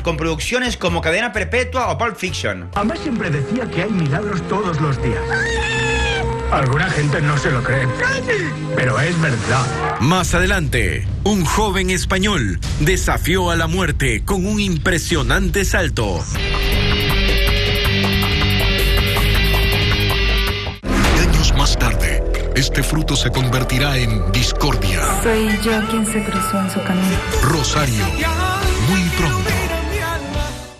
con producciones como Cadena Perpetua o Pulp Fiction. Mamá siempre decía que hay milagros todos los días. Alguna gente no se lo cree, pero es verdad. Más adelante, un joven español desafió a la muerte con un impresionante salto. Años más tarde, este fruto se convertirá en discordia. Soy yo quien se cruzó en su camino. Rosario, muy pronto.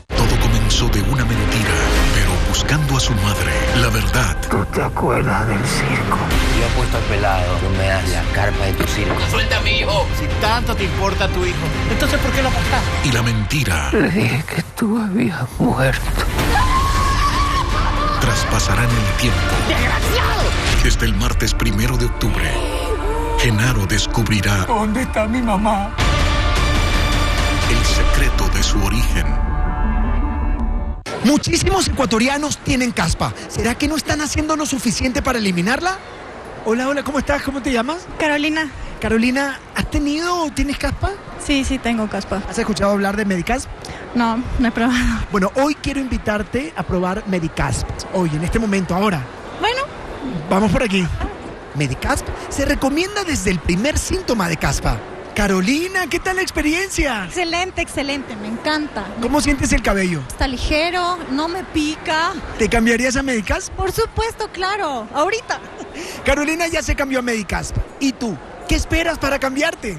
Todo comenzó de una mentira, pero buscando a su madre, la verdad. ¿Tú te acuerdas del circo? Yo apuesto al pelado, tú me das la carpa de tu circo. ¡Suelta a mi hijo! Si tanto te importa tu hijo, entonces ¿por qué lo apostaste? Y la mentira. Le dije que tú habías muerto. Traspasarán el tiempo. ¡Desgraciado! Desde el martes 1 de octubre, Genaro descubrirá ¿Dónde está mi mamá? el secreto de su origen. Muchísimos ecuatorianos tienen caspa. ¿Será que no están haciendo lo suficiente para eliminarla? Hola, ¿cómo estás? ¿Cómo te llamas? Carolina. Carolina, ¿has tenido o tienes caspa? Sí, tengo caspa. ¿Has escuchado hablar de Medicasp? No he probado. Bueno, hoy quiero invitarte a probar Medicasp. Hoy, en este momento, ahora. Bueno. Vamos por aquí. Medicasp se recomienda desde el primer síntoma de caspa. Carolina, ¿qué tal la experiencia? Excelente, me encanta. ¿Cómo sientes el cabello? Está ligero, no me pica. ¿Te cambiarías a Medicasp? Por supuesto, claro, ahorita. Carolina ya se cambió a Medicasp. ¿Y tú? ¿Qué esperas para cambiarte?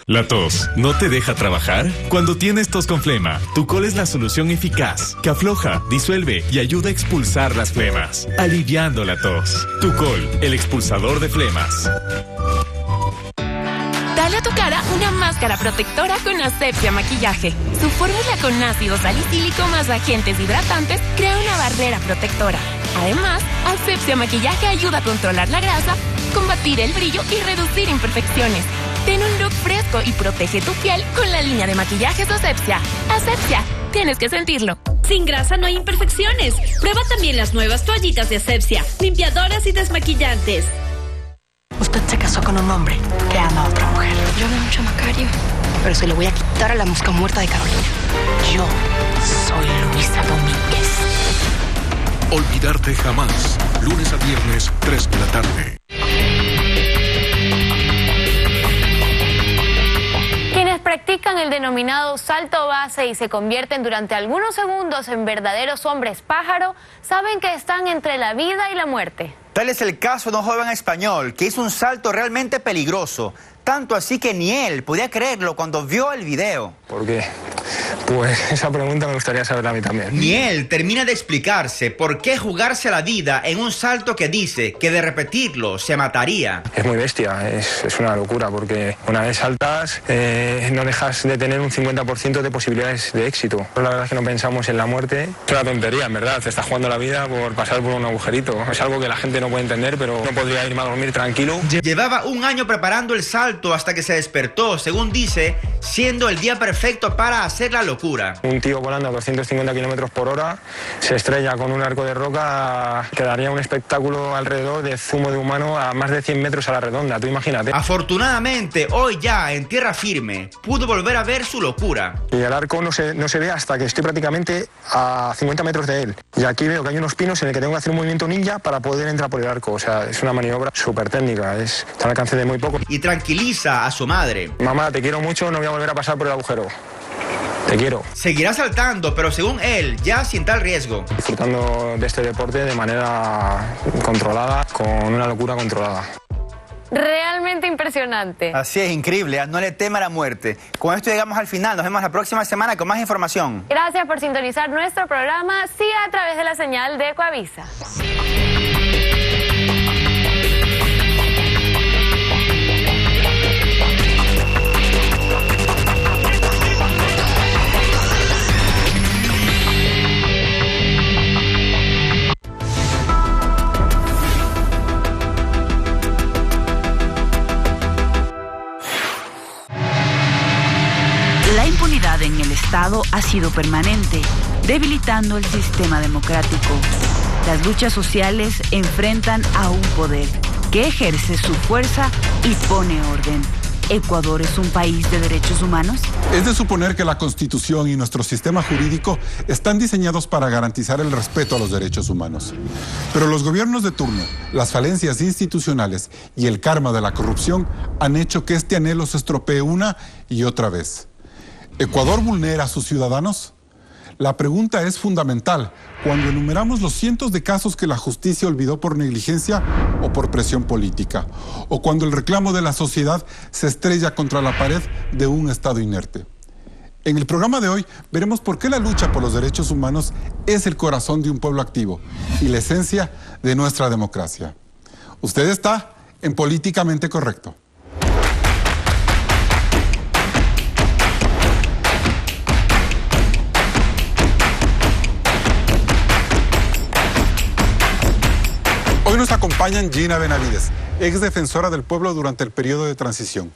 ¿La tos no te deja trabajar? Cuando tienes tos con flema, Tucol es la solución eficaz que afloja, disuelve y ayuda a expulsar las flemas, aliviando la tos. Tucol, el expulsador de flemas. Dale a tu cara una máscara protectora con Asepsia Maquillaje. Su fórmula con ácido salicílico más agentes hidratantes crea una barrera protectora. Además, Asepsia Maquillaje ayuda a controlar la grasa, combatir el brillo y reducir imperfecciones. Ten un look fresco y protege tu piel con la línea de maquillajes Asepsia. Asepsia, tienes que sentirlo. Sin grasa no hay imperfecciones. Prueba también las nuevas toallitas de Asepsia, limpiadoras y desmaquillantes. Usted se casó con un hombre que ama a otra mujer. Yo amo mucho a Macario, pero se lo voy a quitar a la mosca muerta de Carolina. Yo soy Luisa Domínguez. Olvidarte jamás. Lunes a viernes, 3 de la tarde. Quienes practican el denominado salto base y se convierten durante algunos segundos en verdaderos hombres pájaro, saben que están entre la vida y la muerte. Tal es el caso de un joven español que hizo un salto realmente peligroso, tanto así que ni él podía creerlo cuando vio el video. ¿Por qué? Pues esa pregunta me gustaría saber a mí también. Ni él termina de explicarse por qué jugarse la vida en un salto que dice que de repetirlo se mataría. Es muy bestia, es una locura, porque una vez saltas no dejas de tener un 50% de posibilidades de éxito. Pero la verdad es que no pensamos en la muerte. Es una tontería, en verdad. Te estás jugando la vida por pasar por un agujerito. Es algo que la gente no puede entender, pero no podría irme a dormir tranquilo. Llevaba un año preparando el salto hasta que se despertó, según dice, siendo el día perfecto para hacer la locura. Un tío volando a 250 kilómetros por hora se estrella con un arco de roca, quedaría un espectáculo alrededor de zumo de humano a más de 100 metros a la redonda, tú imagínate. Afortunadamente, hoy ya en tierra firme, pudo volver a ver su locura. Y el arco no se ve hasta que estoy prácticamente a 50 metros de él. Y aquí veo que hay unos pinos en el que tengo que hacer un movimiento ninja para poder entrar por el arco. O sea, es una maniobra súper técnica, está al alcance de muy poco. Y tranquiliza a su madre. Mamá, te quiero mucho, no voy a volver a pasar por el agujero. Te quiero. Seguirá saltando, pero según él, ya sin tal riesgo. Disfrutando de este deporte de manera controlada, con una locura controlada. Realmente impresionante. Así es, increíble, no le teme a la muerte. Con esto llegamos al final, nos vemos la próxima semana con más información. Gracias por sintonizar nuestro programa, siga a través de la señal de Ecuavisa. La impunidad en el Estado ha sido permanente. debilitando el sistema democrático. Las luchas sociales enfrentan a un poder que ejerce su fuerza y pone orden. ¿Ecuador es un país de derechos humanos? Es de suponer que la Constitución y nuestro sistema jurídico están diseñados para garantizar el respeto a los derechos humanos. Pero los gobiernos de turno, las falencias institucionales y el karma de la corrupción han hecho que este anhelo se estropee una y otra vez. ¿Ecuador vulnera a sus ciudadanos? La pregunta es fundamental cuando enumeramos los cientos de casos que la justicia olvidó por negligencia o por presión política, o cuando el reclamo de la sociedad se estrella contra la pared de un Estado inerte. En el programa de hoy veremos por qué la lucha por los derechos humanos es el corazón de un pueblo activo y la esencia de nuestra democracia. Usted está en Políticamente Correcto. Hoy nos acompañan Gina Benavides, ex defensora del pueblo durante el periodo de transición,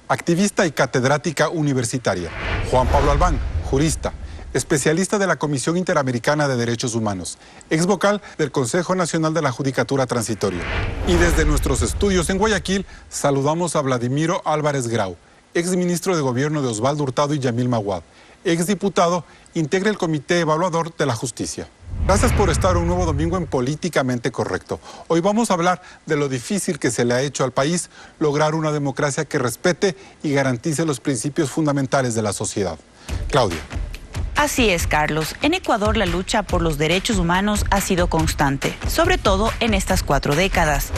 activista y catedrática universitaria; Juan Pablo Albán, jurista, especialista de la Comisión Interamericana de Derechos Humanos, ex vocal del Consejo Nacional de la Judicatura Transitoria. Y desde nuestros estudios en Guayaquil saludamos a Vladimiro Álvarez Grau, ex ministro de Gobierno de Osvaldo Hurtado y Yamil Maguad, ex diputado, integra el Comité Evaluador de la Justicia. Gracias por estar un nuevo domingo en Políticamente Correcto. Hoy vamos a hablar de lo difícil que se le ha hecho al país lograr una democracia que respete y garantice los principios fundamentales de la sociedad. Claudia. Así es, Carlos. En Ecuador la lucha por los derechos humanos ha sido constante, sobre todo en estas 4 décadas.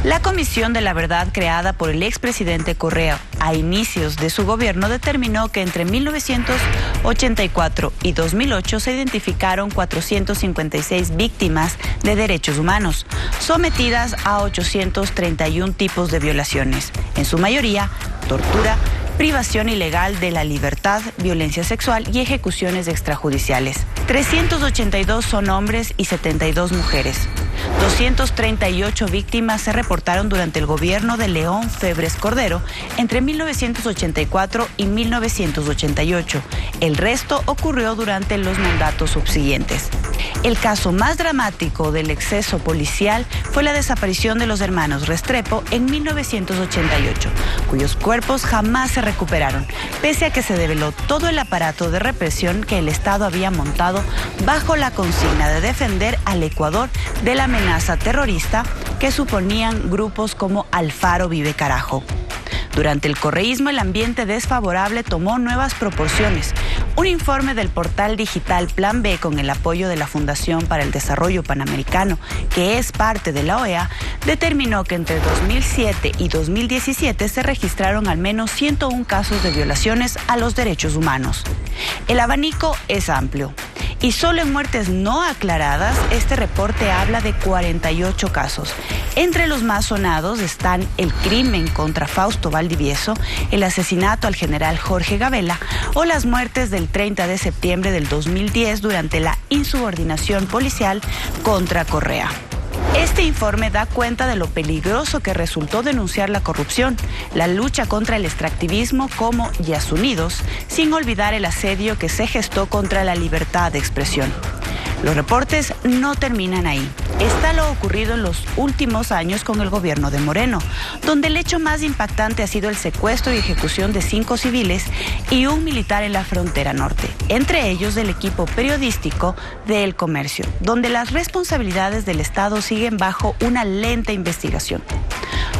La Comisión de la Verdad creada por el expresidente Correa a inicios de su gobierno determinó que entre 1984 y 2008 se identificaron 456 víctimas de derechos humanos, sometidas a 831 tipos de violaciones, en su mayoría tortura, privación ilegal de la libertad, violencia sexual y ejecuciones extrajudiciales. 382 son hombres y 72 mujeres. 238 víctimas se reportaron durante el gobierno de León Febres Cordero entre 1984 y 1988. El resto ocurrió durante los mandatos subsiguientes. El caso más dramático del exceso policial fue la desaparición de los hermanos Restrepo en 1988, cuyos cuerpos jamás se recuperaron, pese a que se develó todo el aparato de represión que el Estado había montado bajo la consigna de defender al Ecuador de la amenaza terrorista que suponían grupos como Alfaro Vive Carajo. Durante el correísmo, el ambiente desfavorable tomó nuevas proporciones. Un informe del portal digital Plan B, con el apoyo de la Fundación para el Desarrollo Panamericano, que es parte de la OEA, determinó que entre 2007 y 2017 se registraron al menos 101 casos de violaciones a los derechos humanos. El abanico es amplio. Y solo en muertes no aclaradas, este reporte habla de 48 casos. Entre los más sonados están el crimen contra Fausto Valdivieso, el asesinato al general Jorge Gabela o las muertes del 30 de septiembre del 2010 durante la insubordinación policial contra Correa. Este informe da cuenta de lo peligroso que resultó denunciar la corrupción, la lucha contra el extractivismo como Yasunidos, sin olvidar el asedio que se gestó contra la libertad de expresión. Los reportes no terminan ahí. Está lo ocurrido en los últimos años con el gobierno de Moreno, donde el hecho más impactante ha sido el secuestro y ejecución de 5 civiles y un militar en la frontera norte, entre ellos del equipo periodístico de El Comercio, donde las responsabilidades del Estado siguen bajo una lenta investigación.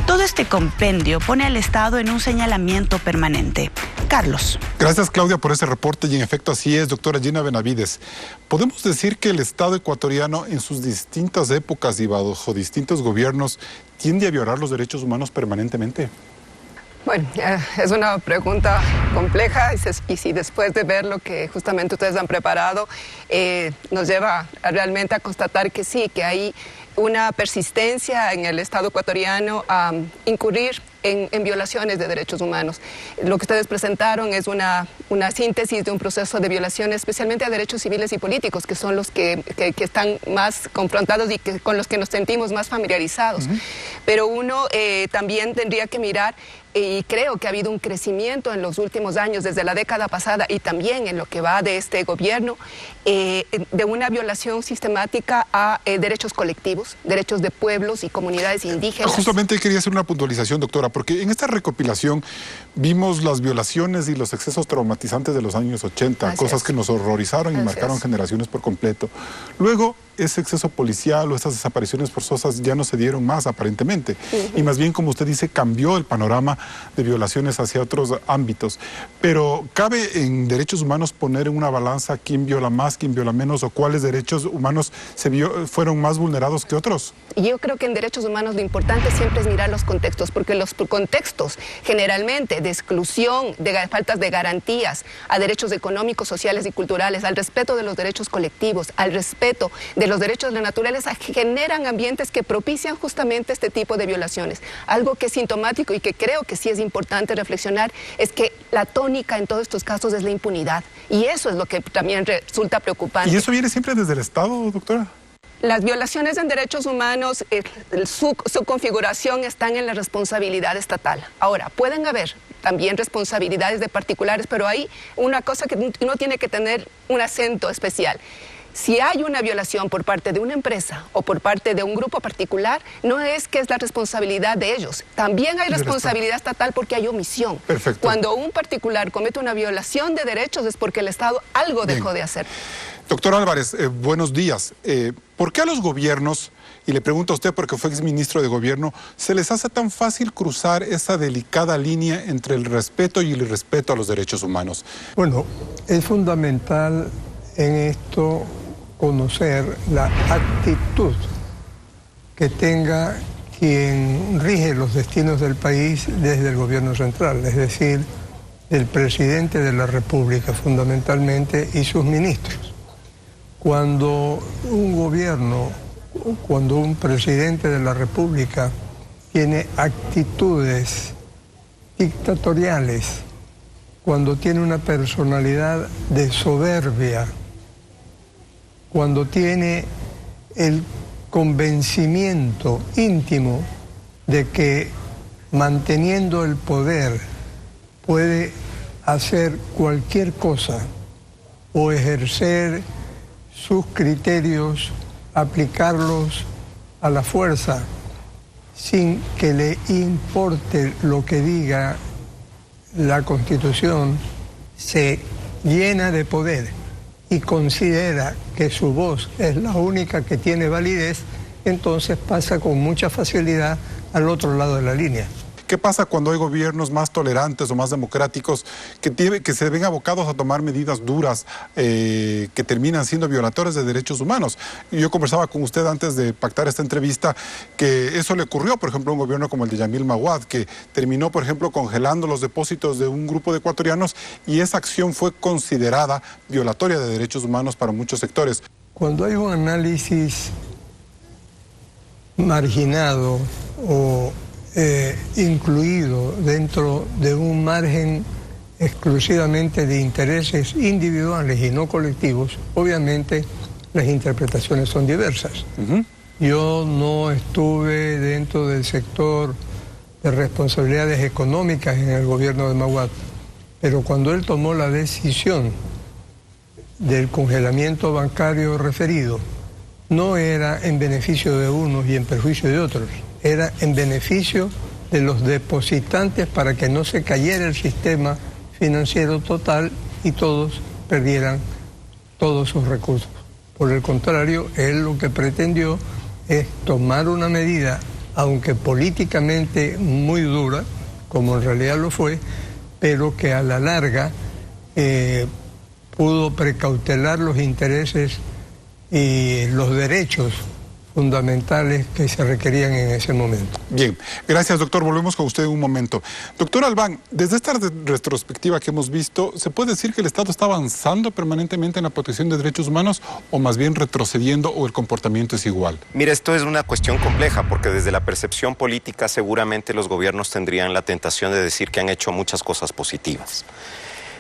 Todo este compendio pone al Estado en un señalamiento permanente. Carlos. Gracias, Claudia, por ese reporte y en efecto así es, doctora Gina Benavides. ¿Podemos decir que el Estado ecuatoriano en sus distintas épocas y bajo distintos gobiernos tiende a violar los derechos humanos permanentemente? Bueno, es una pregunta compleja y si después de ver lo que justamente ustedes han preparado nos lleva realmente a constatar que sí, que hay una persistencia en el Estado ecuatoriano a incurrir en violaciones de derechos humanos. Lo que ustedes presentaron es una síntesis de un proceso de violaciones, especialmente a derechos civiles y políticos, que son los que están más confrontados y con los que nos sentimos más familiarizados. Pero uno también tendría que mirar, y creo que ha habido un crecimiento en los últimos años, desde la década pasada y también en lo que va de este gobierno, de una violación sistemática a derechos colectivos, derechos de pueblos y comunidades indígenas. Justamente quería hacer una puntualización, doctora, porque en esta recopilación vimos las violaciones y los excesos traumatizantes de los años 80, cosas que nos horrorizaron y marcaron generaciones por completo. Luego, ese exceso policial o estas desapariciones forzosas ya no se dieron más, aparentemente. Y más bien, como usted dice, cambió el panorama de violaciones hacia otros ámbitos. Pero, ¿cabe en derechos humanos poner en una balanza quién viola más, quién viola menos, o cuáles derechos humanos fueron más vulnerados que otros? Yo creo que en derechos humanos lo importante siempre es mirar los contextos, porque los contextos generalmente de exclusión, de faltas de garantías a derechos económicos, sociales y culturales, al respeto de los derechos colectivos, al respeto de los derechos de la naturaleza, generan ambientes que propician justamente este tipo de violaciones. Algo que es sintomático y que creo que sí es importante reflexionar es que la tónica en todos estos casos es la impunidad, y eso es lo que también resulta preocupante. ¿Y eso viene siempre desde el Estado, doctora? Las violaciones en derechos humanos, su configuración están en la responsabilidad estatal. Ahora, pueden haber también responsabilidades de particulares, pero hay una cosa que uno tiene que tener un acento especial. Si hay una violación por parte de una empresa o por parte de un grupo particular, no es que es la responsabilidad de ellos. También hay responsabilidad estatal porque hay omisión. Perfecto. Cuando un particular comete una violación de derechos es porque el Estado algo dejó de hacer. Doctor Álvarez, buenos días. ¿Por qué a los gobiernos, y le pregunto a usted porque fue exministro de gobierno, se les hace tan fácil cruzar esa delicada línea entre el respeto y el irrespeto a los derechos humanos? Bueno, es fundamental en esto conocer la actitud que tenga quien rige los destinos del país desde el gobierno central, es decir, el presidente de la República fundamentalmente y sus ministros. Cuando un gobierno, cuando un presidente de la República tiene actitudes dictatoriales, cuando tiene una personalidad de soberbia, cuando tiene el convencimiento íntimo de que manteniendo el poder puede hacer cualquier cosa o ejercer sus criterios, aplicarlos a la fuerza sin que le importe lo que diga la Constitución, se llena de poder y considera que su voz es la única que tiene validez, entonces pasa con mucha facilidad al otro lado de la línea. ¿Qué pasa cuando hay gobiernos más tolerantes o más democráticos que se ven abocados a tomar medidas duras que terminan siendo violadores de derechos humanos? Yo conversaba con usted antes de pactar esta entrevista que eso le ocurrió, por ejemplo, a un gobierno como el de Yamil Maguad, que terminó, por ejemplo, congelando los depósitos de un grupo de ecuatorianos, y esa acción fue considerada violatoria de derechos humanos para muchos sectores. Cuando hay un análisis marginado o incluido dentro de un margen exclusivamente de intereses individuales y no colectivos, obviamente las interpretaciones son diversas. Yo no estuve dentro del sector de responsabilidades económicas en el gobierno de Maguad, pero cuando él tomó la decisión del congelamiento bancario referido, no era en beneficio de unos y en perjuicio de otros, era en beneficio de los depositantes para que no se cayera el sistema financiero total y todos perdieran todos sus recursos. Por el contrario, él lo que pretendió es tomar una medida, aunque políticamente muy dura, como en realidad lo fue, pero que a la larga pudo precautelar los intereses y los derechos fundamentales que se requerían en ese momento. Bien, gracias doctor, volvemos con usted en un momento. Doctor Albán, desde esta retrospectiva que hemos visto, ¿se puede decir que el Estado está avanzando permanentemente en la protección de derechos humanos o más bien retrocediendo o el comportamiento es igual? Mira, esto es una cuestión compleja porque desde la percepción política seguramente los gobiernos tendrían la tentación de decir que han hecho muchas cosas positivas.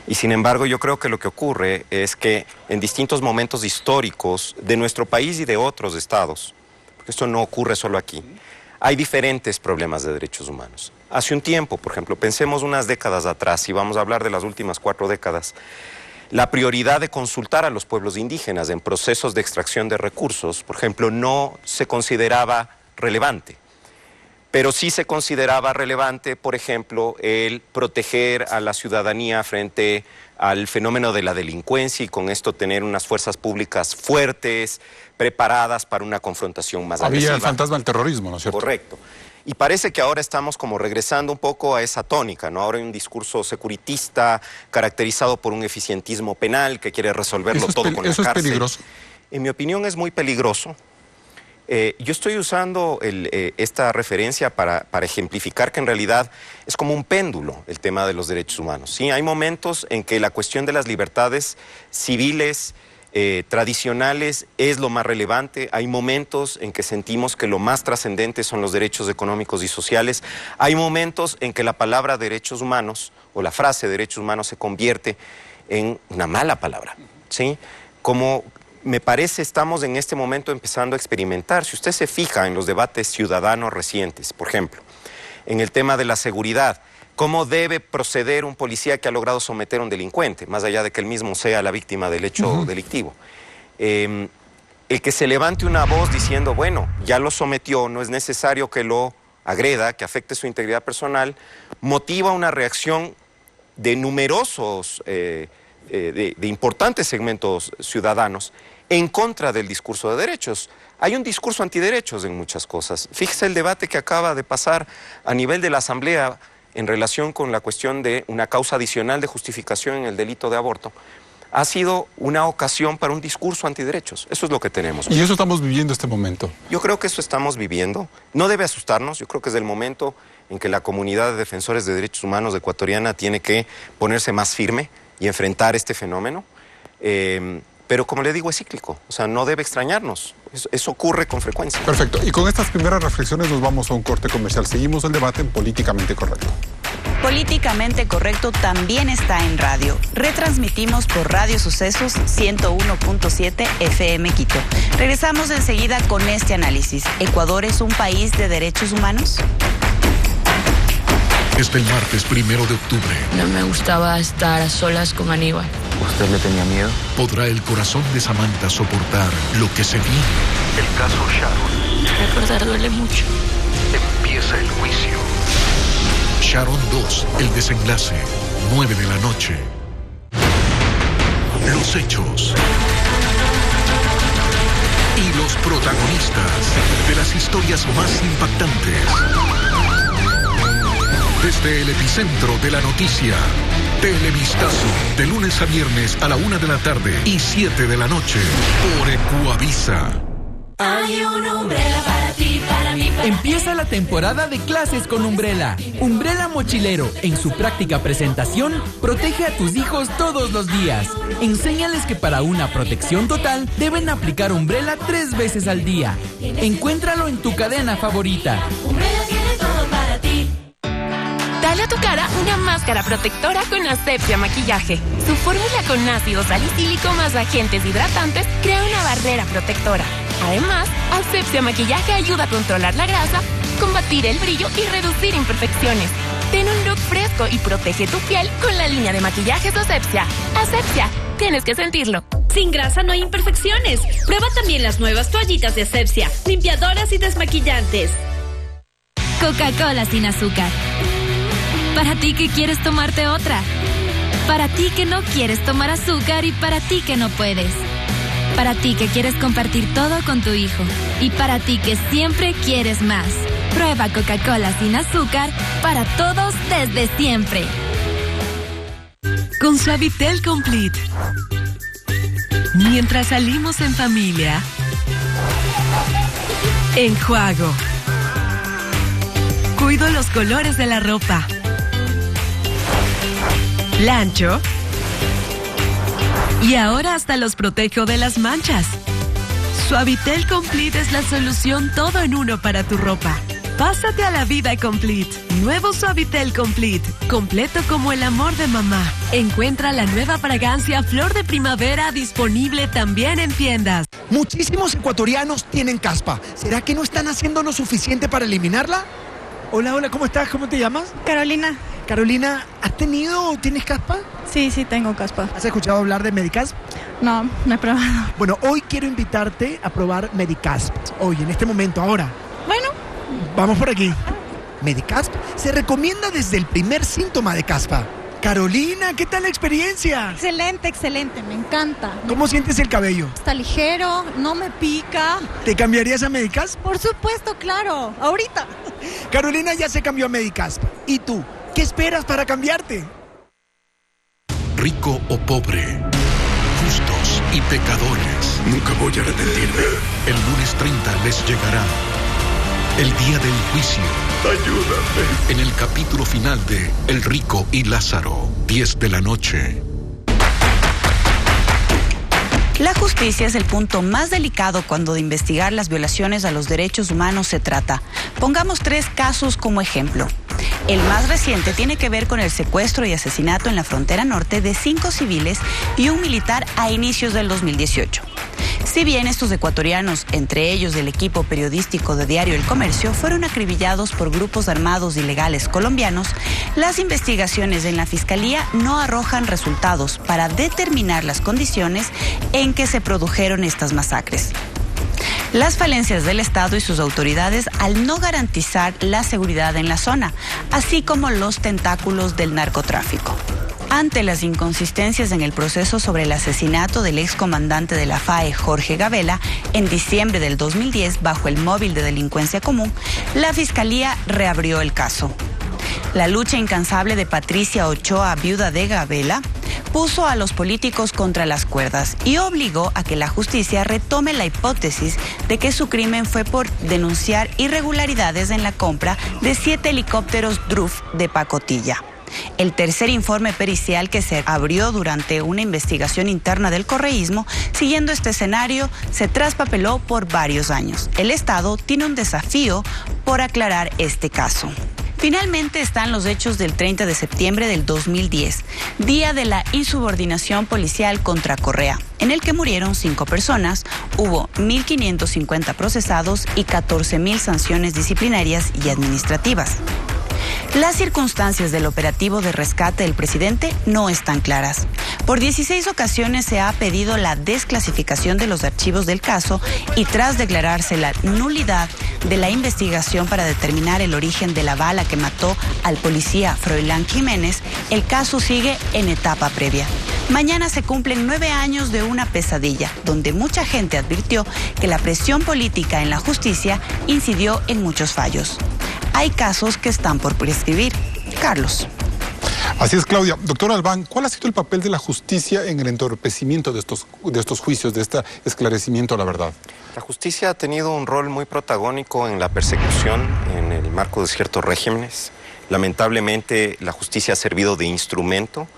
Y sin embargo, yo creo que lo que ocurre es que en distintos momentos históricos de nuestro país y de otros estados, porque esto no ocurre solo aquí, hay diferentes problemas de derechos humanos. Hace un tiempo, por ejemplo, pensemos unas décadas atrás, y vamos a hablar de las últimas 4 décadas, la prioridad de consultar a los pueblos indígenas en procesos de extracción de recursos, por ejemplo, no se consideraba relevante. Pero sí se consideraba relevante, por ejemplo, el proteger a la ciudadanía frente al fenómeno de la delincuencia y con esto tener unas fuerzas públicas fuertes, preparadas para una confrontación más agresiva. Había el fantasma del terrorismo, ¿no es cierto? Correcto. Y parece que ahora estamos como regresando un poco a esa tónica, ¿no? Ahora hay un discurso securitista caracterizado por un eficientismo penal que quiere resolverlo todo con la cárcel. ¿Eso es peligroso? En mi opinión es muy peligroso. Yo estoy usando esta referencia para ejemplificar que en realidad es como un péndulo el tema de los derechos humanos. ¿Sí? Hay momentos en que la cuestión de las libertades civiles tradicionales es lo más relevante. Hay momentos en que sentimos que lo más trascendente son los derechos económicos y sociales. Hay momentos en que la palabra derechos humanos o la frase derechos humanos se convierte en una mala palabra. ¿Sí? Como me parece estamos en este momento empezando a experimentar. Si usted se fija en los debates ciudadanos recientes, por ejemplo, en el tema de la seguridad, ¿cómo debe proceder un policía que ha logrado someter a un delincuente, más allá de que él mismo sea la víctima del hecho delictivo? El que se levante una voz diciendo, bueno, ya lo sometió, no es necesario que lo agreda, que afecte su integridad personal, motiva una reacción de numerosos, de importantes segmentos ciudadanos en contra del discurso de derechos. Hay un discurso antiderechos en muchas cosas. Fíjese el debate que acaba de pasar a nivel de la Asamblea en relación con la cuestión de una causa adicional de justificación en el delito de aborto. Ha sido una ocasión para un discurso antiderechos. Eso es lo que tenemos. Y eso estamos viviendo este momento. Yo creo que eso estamos viviendo. No debe asustarnos. Yo creo que es el momento en que la comunidad de defensores de derechos humanos ecuatoriana tiene que ponerse más firme y enfrentar este fenómeno. Pero como le digo, es cíclico, o sea, no debe extrañarnos, eso ocurre con frecuencia. Perfecto, y con estas primeras reflexiones nos vamos a un corte comercial. Seguimos el debate en Políticamente Correcto. Políticamente Correcto también está en radio. Retransmitimos por Radio Sucesos 101.7 FM Quito. Regresamos enseguida con este análisis. ¿Ecuador es un país de derechos humanos? Este martes 1 de octubre. No me gustaba estar a solas con Aníbal. ¿Usted le tenía miedo? ¿Podrá el corazón de Samantha soportar lo que se viene? El caso Sharon. Recordar duele mucho. Empieza el juicio. Sharon 2, el desenlace, 9 de la noche. Los hechos. Y los protagonistas de las historias más impactantes. Desde el epicentro de la noticia, Televistazo, de lunes a viernes a la 1 de la tarde y 7 de la noche, por Ecuavisa. Hay una Umbrella para ti, para mí, para Empieza la temporada de clases con Umbrella. Umbrella Mochilero, en su práctica presentación, protege a tus hijos todos los días. Enséñales que para una protección total deben aplicar Umbrella 3 veces al día. Encuéntralo en tu cadena favorita. Umbrella tiene todo para ti. Dale a tu cara una máscara protectora con Asepsia Maquillaje. Su fórmula con ácido salicílico más agentes hidratantes crea una barrera protectora. Además, Asepsia Maquillaje ayuda a controlar la grasa, combatir el brillo y reducir imperfecciones. Ten un look fresco y protege tu piel con la línea de maquillajes Asepsia. Asepsia, tienes que sentirlo. Sin grasa no hay imperfecciones. Prueba también las nuevas toallitas de Asepsia, limpiadoras y desmaquillantes. Coca-Cola sin azúcar. Para ti que quieres tomarte otra. Para ti que no quieres tomar azúcar y para ti que no puedes. Para ti que quieres compartir todo con tu hijo. Y para ti que siempre quieres más. Prueba Coca-Cola sin azúcar para todos desde siempre. Con Suavitel Complete. Mientras salimos en familia. Enjuago. Cuido los colores de la ropa. Lancho. Y ahora hasta los protejo de las manchas. Suavitel Complete es la solución todo en uno para tu ropa. Pásate a la vida Complete. Nuevo Suavitel Complete. Completo como el amor de mamá. Encuentra la nueva fragancia Flor de Primavera disponible también en tiendas. Muchísimos ecuatorianos tienen caspa. ¿Será que no están haciendo lo suficiente para eliminarla? Hola, hola, ¿cómo estás? ¿Cómo te llamas? Carolina. Carolina, ¿has tenido o tienes caspa? Sí, tengo caspa. ¿Has escuchado hablar de Medicasp? No, no he probado. Bueno, hoy quiero invitarte a probar Medicasp. Hoy, en este momento, ahora. Bueno. Vamos por aquí. Medicasp se recomienda desde el primer síntoma de caspa. Carolina, ¿qué tal la experiencia? Excelente, me encanta. ¿Cómo sientes el cabello? Está ligero, no me pica. ¿Te cambiarías a Medicasp? Por supuesto, claro, ahorita. Carolina ya se cambió a Medicasp. ¿Y tú? ¿Qué esperas para cambiarte? Rico o pobre, justos y pecadores. Nunca voy a arrepentirme. El lunes 30 les llegará el día del juicio. Ayúdame. En el capítulo final de El Rico y Lázaro, 10 de la noche. La justicia es el punto más delicado cuando de investigar las violaciones a los derechos humanos se trata. Pongamos 3 casos como ejemplo. El más reciente tiene que ver con el secuestro y asesinato en la frontera norte de 5 civiles y un militar a inicios del 2018. Si bien estos ecuatorianos, entre ellos del equipo periodístico de Diario El Comercio, fueron acribillados por grupos armados ilegales colombianos, las investigaciones en la Fiscalía no arrojan resultados para determinar las condiciones en que se produjeron estas masacres. Las falencias del Estado y sus autoridades al no garantizar la seguridad en la zona, así como los tentáculos del narcotráfico. Ante las inconsistencias en el proceso sobre el asesinato del excomandante de la FAE, Jorge Gavela, en diciembre del 2010 bajo el móvil de delincuencia común, la Fiscalía reabrió el caso. La lucha incansable de Patricia Ochoa, viuda de Gavela, puso a los políticos contra las cuerdas y obligó a que la justicia retome la hipótesis de que su crimen fue por denunciar irregularidades en la compra de 7 helicópteros DRUF de pacotilla. El tercer informe pericial que se abrió durante una investigación interna del correísmo, siguiendo este escenario, se traspapeló por varios años. El Estado tiene un desafío por aclarar este caso. Finalmente están los hechos del 30 de septiembre del 2010, día de la insubordinación policial contra Correa, en el que murieron 5 personas, hubo 1.550 procesados y 14.000 sanciones disciplinarias y administrativas. Las circunstancias del operativo de rescate del presidente no están claras. Por 16 ocasiones se ha pedido la desclasificación de los archivos del caso y tras declararse la nulidad de la investigación para determinar el origen de la bala que mató al policía Froilán Jiménez, el caso sigue en etapa previa. Mañana se cumplen 9 años de una pesadilla, donde mucha gente advirtió que la presión política en la justicia incidió en muchos fallos. Hay casos que están por prescribir. Carlos. Así es, Claudia. Doctor Albán, ¿cuál ha sido el papel de la justicia en el entorpecimiento de estos juicios, de este esclarecimiento a la verdad? La justicia ha tenido un rol muy protagónico en la persecución en el marco de ciertos regímenes. Lamentablemente, la justicia ha servido de instrumento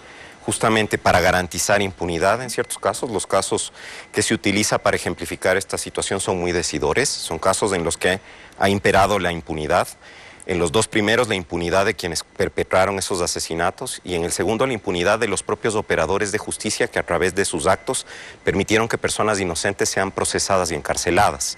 justamente para garantizar impunidad en ciertos casos. Los casos que se utiliza para ejemplificar esta situación son muy decidores. Son casos en los que ha imperado la impunidad. En los 2 primeros, la impunidad de quienes perpetraron esos asesinatos y en el segundo, la impunidad de los propios operadores de justicia que a través de sus actos permitieron que personas inocentes sean procesadas y encarceladas.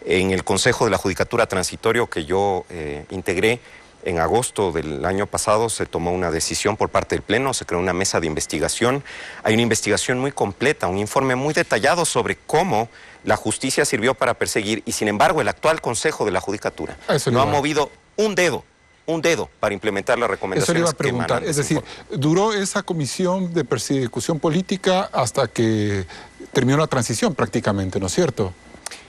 En el Consejo de la Judicatura Transitorio que yo integré, en agosto del año pasado se tomó una decisión por parte del Pleno, se creó una mesa de investigación. Hay una investigación muy completa, un informe muy detallado sobre cómo la justicia sirvió para perseguir y sin embargo el actual Consejo de la Judicatura no ha movido un dedo para implementar las recomendaciones. Eso le iba a preguntar, es decir, duró esa comisión de persecución política hasta que terminó la transición prácticamente, ¿no es cierto?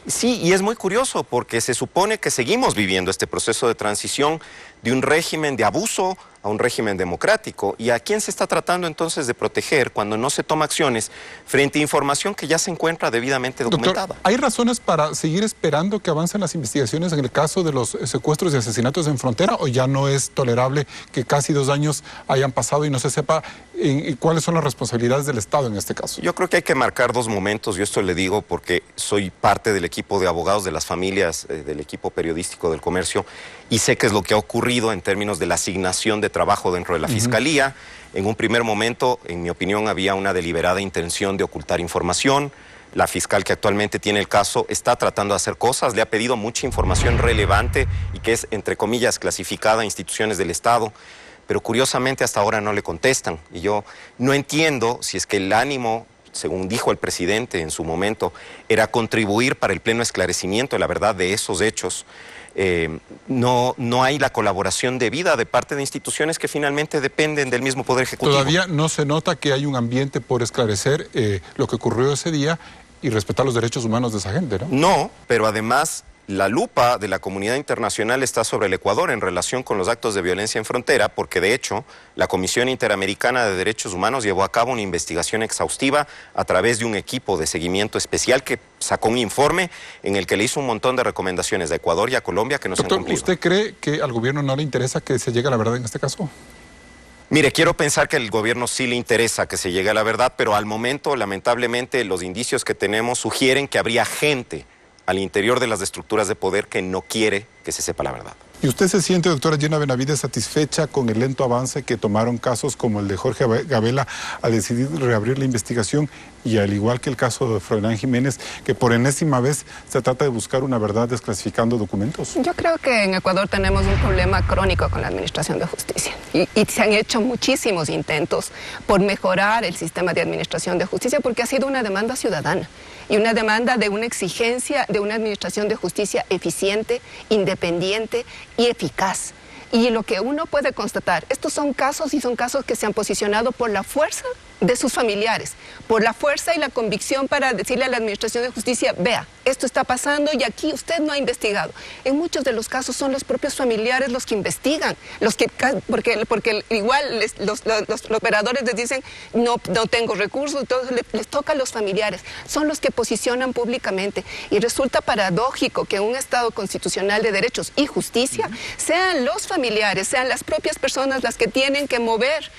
Sí, y es muy curioso porque se supone que seguimos viviendo este proceso de transición de un régimen de abuso a un régimen democrático. ¿Y a quién se está tratando entonces de proteger cuando no se toma acciones frente a información que ya se encuentra debidamente documentada? Doctor, ¿hay razones para seguir esperando que avancen las investigaciones en el caso de los secuestros y asesinatos en frontera, o ya no es tolerable que casi 2 años hayan pasado y no se sepa cuáles son las responsabilidades del Estado en este caso? Yo creo que hay que marcar 2 momentos. Yo esto le digo porque soy parte del equipo de abogados de las familias, del equipo periodístico del Comercio, y sé qué es lo que ha ocurrido en términos de la asignación de trabajo dentro de la Fiscalía. En un primer momento, en mi opinión, había una deliberada intención de ocultar información. La fiscal que actualmente tiene el caso está tratando de hacer cosas, le ha pedido mucha información relevante y que es, entre comillas, clasificada a instituciones del Estado, pero curiosamente hasta ahora no le contestan. Y yo no entiendo si es que el ánimo, según dijo el presidente en su momento, era contribuir para el pleno esclarecimiento de la verdad de esos hechos. No hay la colaboración debida de parte de instituciones que finalmente dependen del mismo Poder Ejecutivo. Todavía no se nota que hay un ambiente por esclarecer lo que ocurrió ese día y respetar los derechos humanos de esa gente, ¿no? No, pero además la lupa de la comunidad internacional está sobre el Ecuador en relación con los actos de violencia en frontera, porque de hecho la Comisión Interamericana de Derechos Humanos llevó a cabo una investigación exhaustiva a través de un equipo de seguimiento especial que sacó un informe en el que le hizo un montón de recomendaciones a Ecuador y a Colombia que no se han cumplido. ¿Usted cree que al gobierno no le interesa que se llegue a la verdad en este caso? Mire, quiero pensar que al gobierno sí le interesa que se llegue a la verdad, pero al momento, lamentablemente, los indicios que tenemos sugieren que habría gente al interior de las estructuras de poder que no quiere que se sepa la verdad. ¿Y usted se siente, doctora Jenna Benavides, satisfecha con el lento avance que tomaron casos como el de Jorge Gabela al decidir reabrir la investigación y al igual que el caso de Froilán Jiménez, que por enésima vez se trata de buscar una verdad desclasificando documentos? Yo creo que en Ecuador tenemos un problema crónico con la administración de justicia y se han hecho muchísimos intentos por mejorar el sistema de administración de justicia porque ha sido una demanda ciudadana y una demanda de una exigencia de una administración de justicia eficiente, independiente y eficaz. Y lo que uno puede constatar, estos son casos y son casos que se han posicionado por la fuerza de sus familiares, por la fuerza y la convicción para decirle a la Administración de Justicia, vea, esto está pasando y aquí usted no ha investigado. En muchos de los casos son los propios familiares los que investigan, porque igual los operadores les dicen, no tengo recursos, entonces les toca a los familiares, son los que posicionan públicamente. Y resulta paradójico que en un Estado constitucional de derechos y justicia sean los familiares, sean las propias personas las que tienen que mover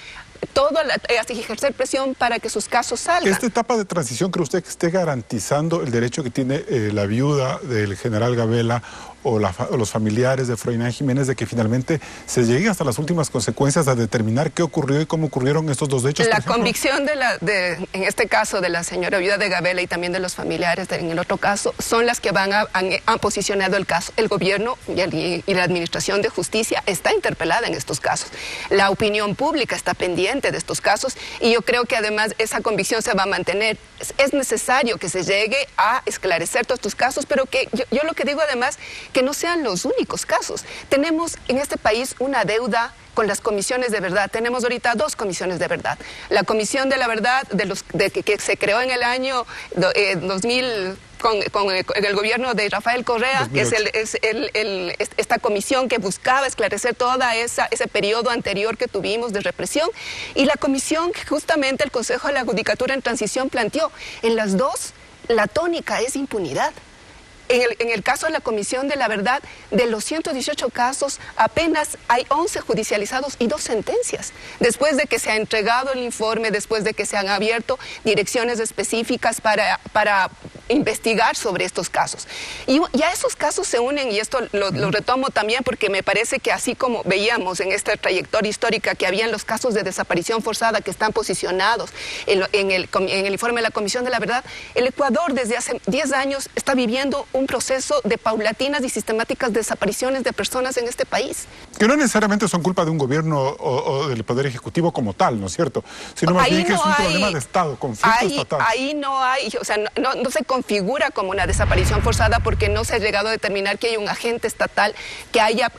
ejercer presión para que sus casos salgan. ¿Esta etapa de transición cree usted que esté garantizando el derecho que tiene la viuda del general Gabela o los familiares de Froilán Jiménez de que finalmente se llegue hasta las últimas consecuencias a determinar qué ocurrió y cómo ocurrieron estos 2 hechos? La convicción en este caso de la señora viuda de Gabela y también de los familiares en el otro caso son las que han posicionado el caso. El gobierno y la Administración de Justicia está interpelada en estos casos. La opinión pública está pendiente de estos casos y yo creo que además esa convicción se va a mantener. Es necesario que se llegue a esclarecer todos estos casos, pero que yo lo que digo además, que no sean los únicos casos. Tenemos en este país una deuda con las comisiones de verdad. Tenemos ahorita 2 comisiones de verdad. La Comisión de la Verdad que se creó en el año 2000 con el gobierno de Rafael Correa, 2008. Que es esta comisión que buscaba esclarecer toda ese periodo anterior que tuvimos de represión, y la comisión que justamente el Consejo de la Judicatura en Transición planteó. En las 2, la tónica es impunidad. En el caso de la Comisión de la Verdad, de los 118 casos, apenas hay 11 judicializados y 2 sentencias. Después de que se ha entregado el informe, después de que se han abierto direcciones específicas para investigar sobre estos casos. Y a esos casos se unen, y esto lo retomo también porque me parece que así como veíamos en esta trayectoria histórica que habían los casos de desaparición forzada que están posicionados en el informe de la Comisión de la Verdad, el Ecuador desde hace 10 años está viviendo un proceso de paulatinas y sistemáticas desapariciones de personas en este país. Que no necesariamente son culpa de un gobierno o del Poder Ejecutivo como tal, ¿no es cierto? Sino más bien que es un problema de Estado, conflicto estatal. Ahí no hay, o sea, no se configura como una desaparición forzada porque no se ha llegado a determinar que hay un agente estatal que haya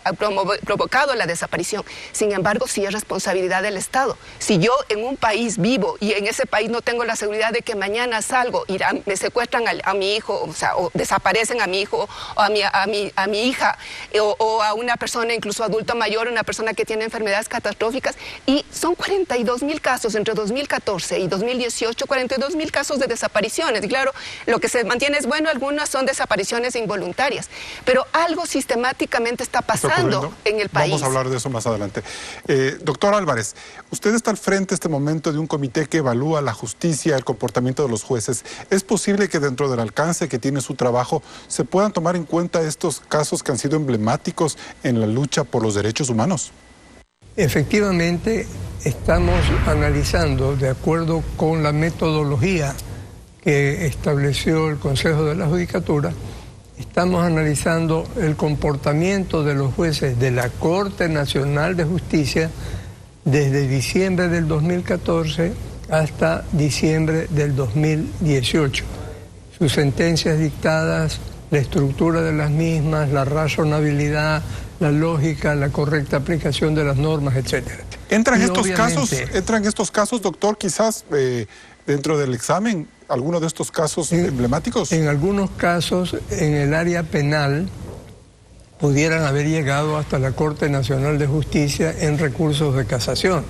provocado la desaparición. Sin embargo, sí es responsabilidad del Estado. Si yo en un país vivo y en ese país no tengo la seguridad de que mañana salgo y me secuestran a mi hijo, o desaparecen a mi hijo o a mi hija o a una persona incluso adulto mayor, una persona que tiene enfermedades catastróficas, y son 42.000 casos entre 2014 y 2018, 42.000 casos de desapariciones. Y claro, lo que se mantiene es bueno, algunas son desapariciones involuntarias, pero algo sistemáticamente está pasando en el país. Vamos a hablar de eso más adelante. Doctor Álvarez, usted está al frente en este momento de un comité que evalúa la justicia, el comportamiento de los jueces. ¿Es posible que dentro del alcance que tiene su trabajo se puedan tomar en cuenta estos casos que han sido emblemáticos en la lucha por los derechos humanos? Efectivamente, estamos analizando, de acuerdo con la metodología que estableció el Consejo de la Judicatura, estamos analizando el comportamiento de los jueces de la Corte Nacional de Justicia desde diciembre del 2014 hasta diciembre del 2018. Sus sentencias dictadas, la estructura de las mismas, la razonabilidad, la lógica, la correcta aplicación de las normas, etcétera. ¿Entran estos casos, doctor, quizás dentro del examen, alguno de estos casos emblemáticos? En algunos casos, en el área penal, pudieran haber llegado hasta la Corte Nacional de Justicia en recursos de casación.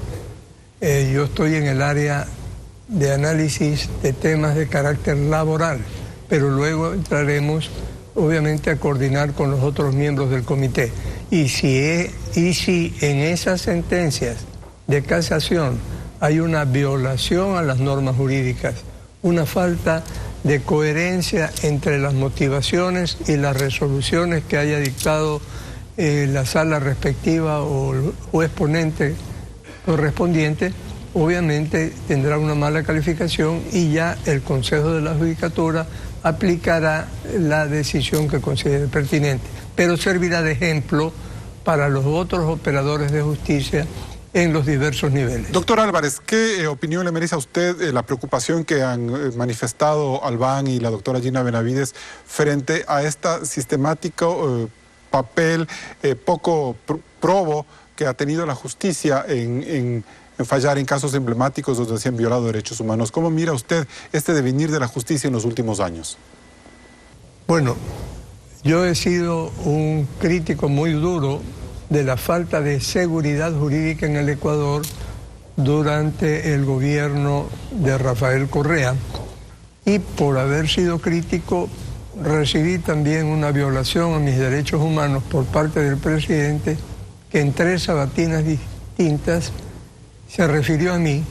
Yo estoy en el área de análisis de temas de carácter laboral, pero luego entraremos, obviamente, a coordinar con los otros miembros del comité. Y si en esas sentencias de casación hay una violación a las normas jurídicas, una falta de coherencia entre las motivaciones y las resoluciones que haya dictado la sala respectiva o el juez ponente correspondiente, obviamente tendrá una mala calificación y ya el Consejo de la Judicatura aplicará la decisión que considere pertinente, pero servirá de ejemplo para los otros operadores de justicia en los diversos niveles. Doctor Álvarez, ¿qué opinión le merece a usted la preocupación que han manifestado Albán y la doctora Gina Benavides frente a este sistemático papel poco probo que ha tenido la justicia en fallar en casos emblemáticos donde se han violado derechos humanos? ¿Cómo mira usted este devenir de la justicia en los últimos años? Bueno, yo he sido un crítico muy duro de la falta de seguridad jurídica en el Ecuador durante el gobierno de Rafael Correa, y por haber sido crítico recibí también una violación a mis derechos humanos por parte del presidente, que en 3 sabatinas distintas se refirió a mí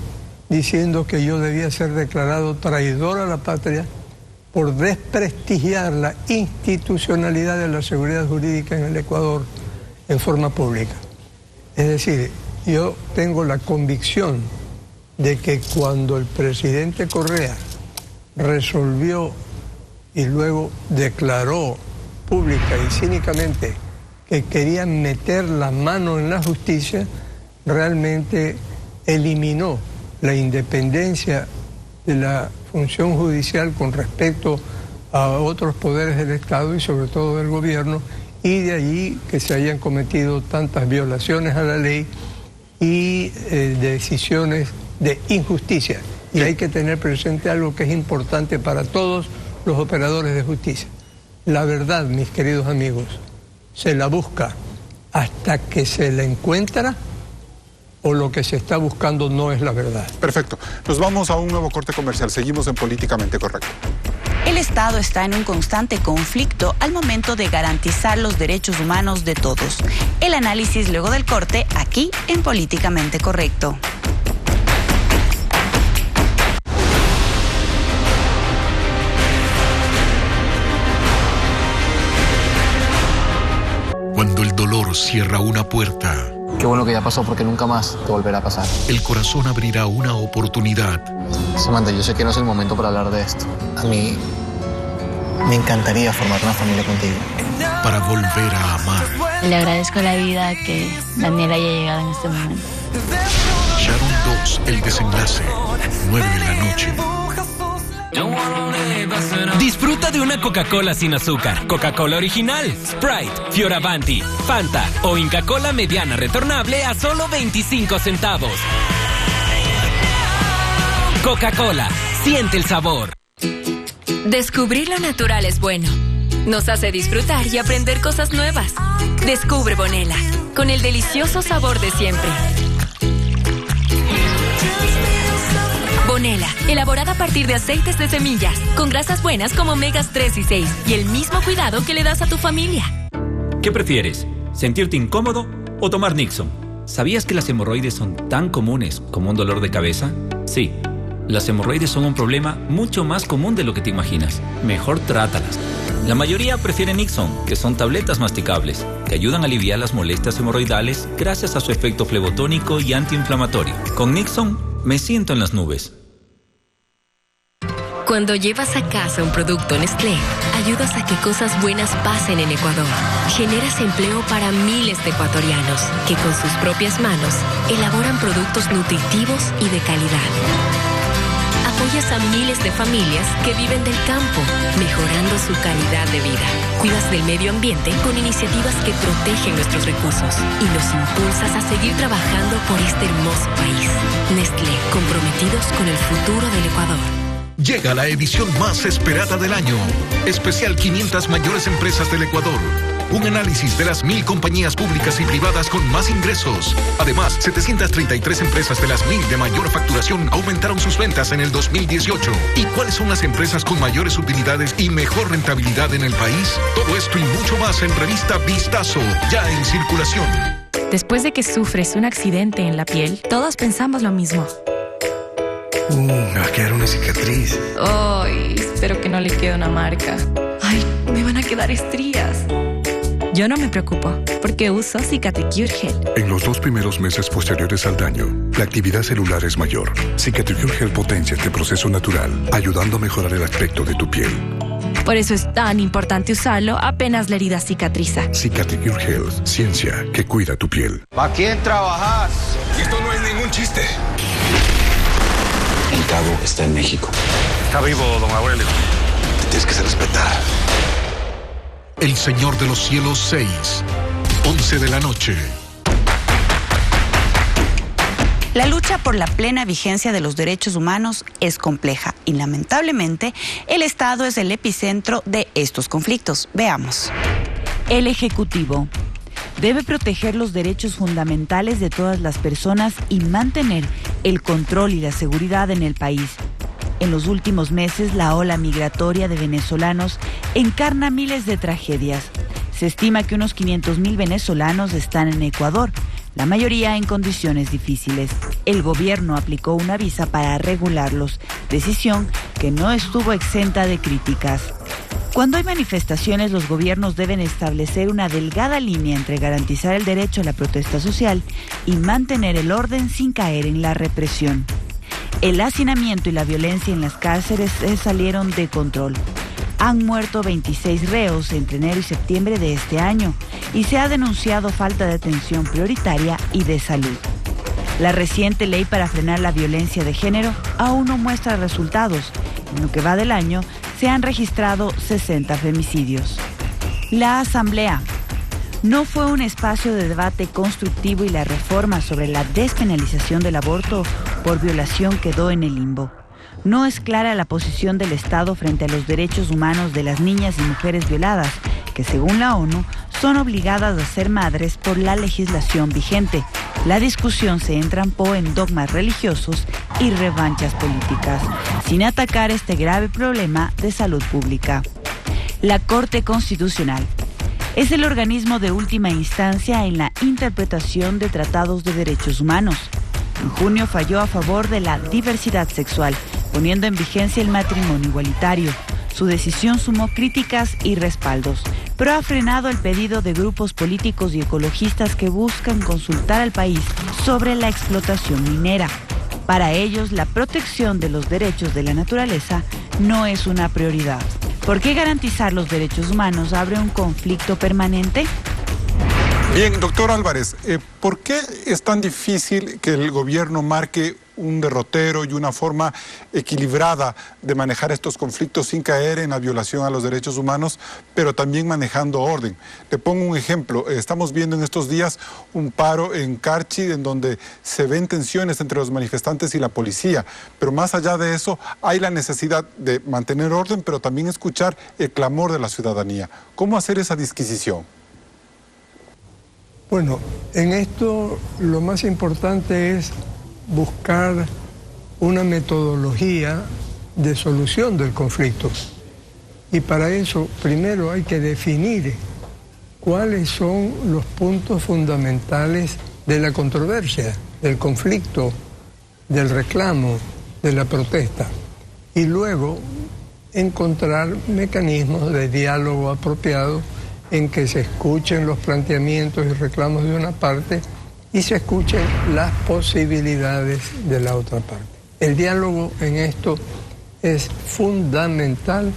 diciendo que yo debía ser declarado traidor a la patria por desprestigiar la institucionalidad de la seguridad jurídica en el Ecuador en forma pública. Es decir, yo tengo la convicción de que cuando el presidente Correa resolvió y luego declaró pública y cínicamente que querían meter la mano en la justicia, realmente eliminó la independencia de la función judicial con respecto a otros poderes del Estado y sobre todo del gobierno, y de allí que se hayan cometido tantas violaciones a la ley y decisiones de injusticia. Y hay que tener presente algo que es importante para todos los operadores de justicia. La verdad, mis queridos amigos, se la busca hasta que se la encuentra, o lo que se está buscando no es la verdad. Perfecto. Nos vamos a un nuevo corte comercial. Seguimos en Políticamente Correcto. El Estado está en un constante conflicto al momento de garantizar los derechos humanos de todos. El análisis luego del corte, aquí en Políticamente Correcto. Cuando el dolor cierra una puerta, qué bueno que ya pasó, porque nunca más te volverá a pasar. el corazón abrirá una oportunidad. Samantha, yo sé que no es el momento para hablar de esto. A mí me encantaría formar una familia contigo. Para volver a amar. Le agradezco a la vida que Daniel haya llegado en este momento. Sharon 2, el desenlace. 9 de la noche. Disfruta de una Coca-Cola sin azúcar, Coca-Cola original, Sprite, Fioravanti, Fanta o Inca Kola mediana retornable a solo 25 centavos. Coca-Cola, siente el sabor. Descubrir lo natural es bueno. Nos hace disfrutar y aprender cosas nuevas. Descubre Bonela, con el delicioso sabor de siempre. Bonela, elaborada a partir de aceites de semillas, con grasas buenas como omegas 3 y 6 y el mismo cuidado que le das a tu familia. ¿Qué prefieres? ¿Sentirte incómodo o tomar Nixon? ¿Sabías que las hemorroides son tan comunes como un dolor de cabeza? Sí, las hemorroides son un problema mucho más común de lo que te imaginas. Mejor trátalas. La mayoría prefiere Nixon, que son tabletas masticables, que ayudan a aliviar las molestias hemorroidales gracias a su efecto flebotónico y antiinflamatorio. Con Nixon, me siento en las nubes. Cuando llevas a casa un producto Nestlé, ayudas a que cosas buenas pasen en Ecuador. Generas empleo para miles de ecuatorianos que con sus propias manos elaboran productos nutritivos y de calidad. Apoyas a miles de familias que viven del campo, mejorando su calidad de vida. Cuidas del medio ambiente con iniciativas que protegen nuestros recursos y nos impulsas a seguir trabajando por este hermoso país. Nestlé, comprometidos con el futuro del Ecuador. Llega la edición más esperada del año. Especial 500 mayores empresas del Ecuador. Un análisis de las 1000 compañías públicas y privadas con más ingresos. Además, 733 empresas de las 1000 de mayor facturación aumentaron sus ventas en el 2018. ¿Y cuáles son las empresas con mayores utilidades y mejor rentabilidad en el país? Todo esto y mucho más en revista Vistazo, ya en circulación. Después de que sufres un accidente en la piel, todos pensamos lo mismo. Me va a quedar una cicatriz. Ay, espero que no le quede una marca. Ay, me van a quedar estrías. Yo no me preocupo, porque uso Cicatricure Gel. En los 2 primeros meses posteriores al daño, la actividad celular es mayor. Cicatricure Gel potencia este proceso natural, ayudando a mejorar el aspecto de tu piel. Por eso es tan importante usarlo apenas la herida cicatriza. Cicatricure Gel, ciencia que cuida tu piel. ¿Para quién trabajas? Esto no es ningún chiste. El cabo está en México. Está vivo, don Aurelio. Te tienes que hacer respetar. El Señor de los Cielos 6, 11 de la noche. La lucha por la plena vigencia de los derechos humanos es compleja y lamentablemente el Estado es el epicentro de estos conflictos. Veamos. El Ejecutivo debe proteger los derechos fundamentales de todas las personas y mantener el control y la seguridad en el país. En los últimos meses, la ola migratoria de venezolanos encarna miles de tragedias. Se estima que unos 500,000 venezolanos están en Ecuador, la mayoría en condiciones difíciles. El gobierno aplicó una visa para regularlos, decisión que no estuvo exenta de críticas. Cuando hay manifestaciones, los gobiernos deben establecer una delgada línea entre garantizar el derecho a la protesta social y mantener el orden sin caer en la represión. El hacinamiento y la violencia en las cárceles salieron de control. Han muerto 26 reos entre enero y septiembre de este año y se ha denunciado falta de atención prioritaria y de salud. La reciente ley para frenar la violencia de género aún no muestra resultados. En lo que va del año, se han registrado 60 femicidios. La Asamblea no fue un espacio de debate constructivo y la reforma sobre la despenalización del aborto por violación quedó en el limbo. No es clara la posición del Estado frente a los derechos humanos de las niñas y mujeres violadas, que según la ONU son obligadas a ser madres por la legislación vigente. La discusión se entrampó en dogmas religiosos y revanchas políticas, sin atacar este grave problema de salud pública. La Corte Constitucional es el organismo de última instancia en la interpretación de tratados de derechos humanos. En junio falló a favor de la diversidad sexual, poniendo en vigencia el matrimonio igualitario. Su decisión sumó críticas y respaldos, pero ha frenado el pedido de grupos políticos y ecologistas que buscan consultar al país sobre la explotación minera. Para ellos, la protección de los derechos de la naturaleza no es una prioridad. ¿Por qué garantizar los derechos humanos abre un conflicto permanente? Bien, doctor Álvarez, ¿por qué es tan difícil que el gobierno marque un derrotero y una forma equilibrada de manejar estos conflictos sin caer en la violación a los derechos humanos, pero también manejando orden. Le pongo un ejemplo. Estamos viendo en estos días un paro en Carchi en donde se ven tensiones entre los manifestantes y la policía, pero más allá de eso hay la necesidad de mantener orden, pero también escuchar el clamor de la ciudadanía. ¿Cómo hacer esa disquisición? Bueno, en esto lo más importante es buscar una metodología de solución del conflicto. Y para eso primero hay que definir cuáles son los puntos fundamentales de la controversia, del conflicto, del reclamo, de la protesta. Y luego encontrar mecanismos de diálogo apropiados en que se escuchen los planteamientos y reclamos de una parte y se escuchen las posibilidades de la otra parte. El diálogo en esto es fundamental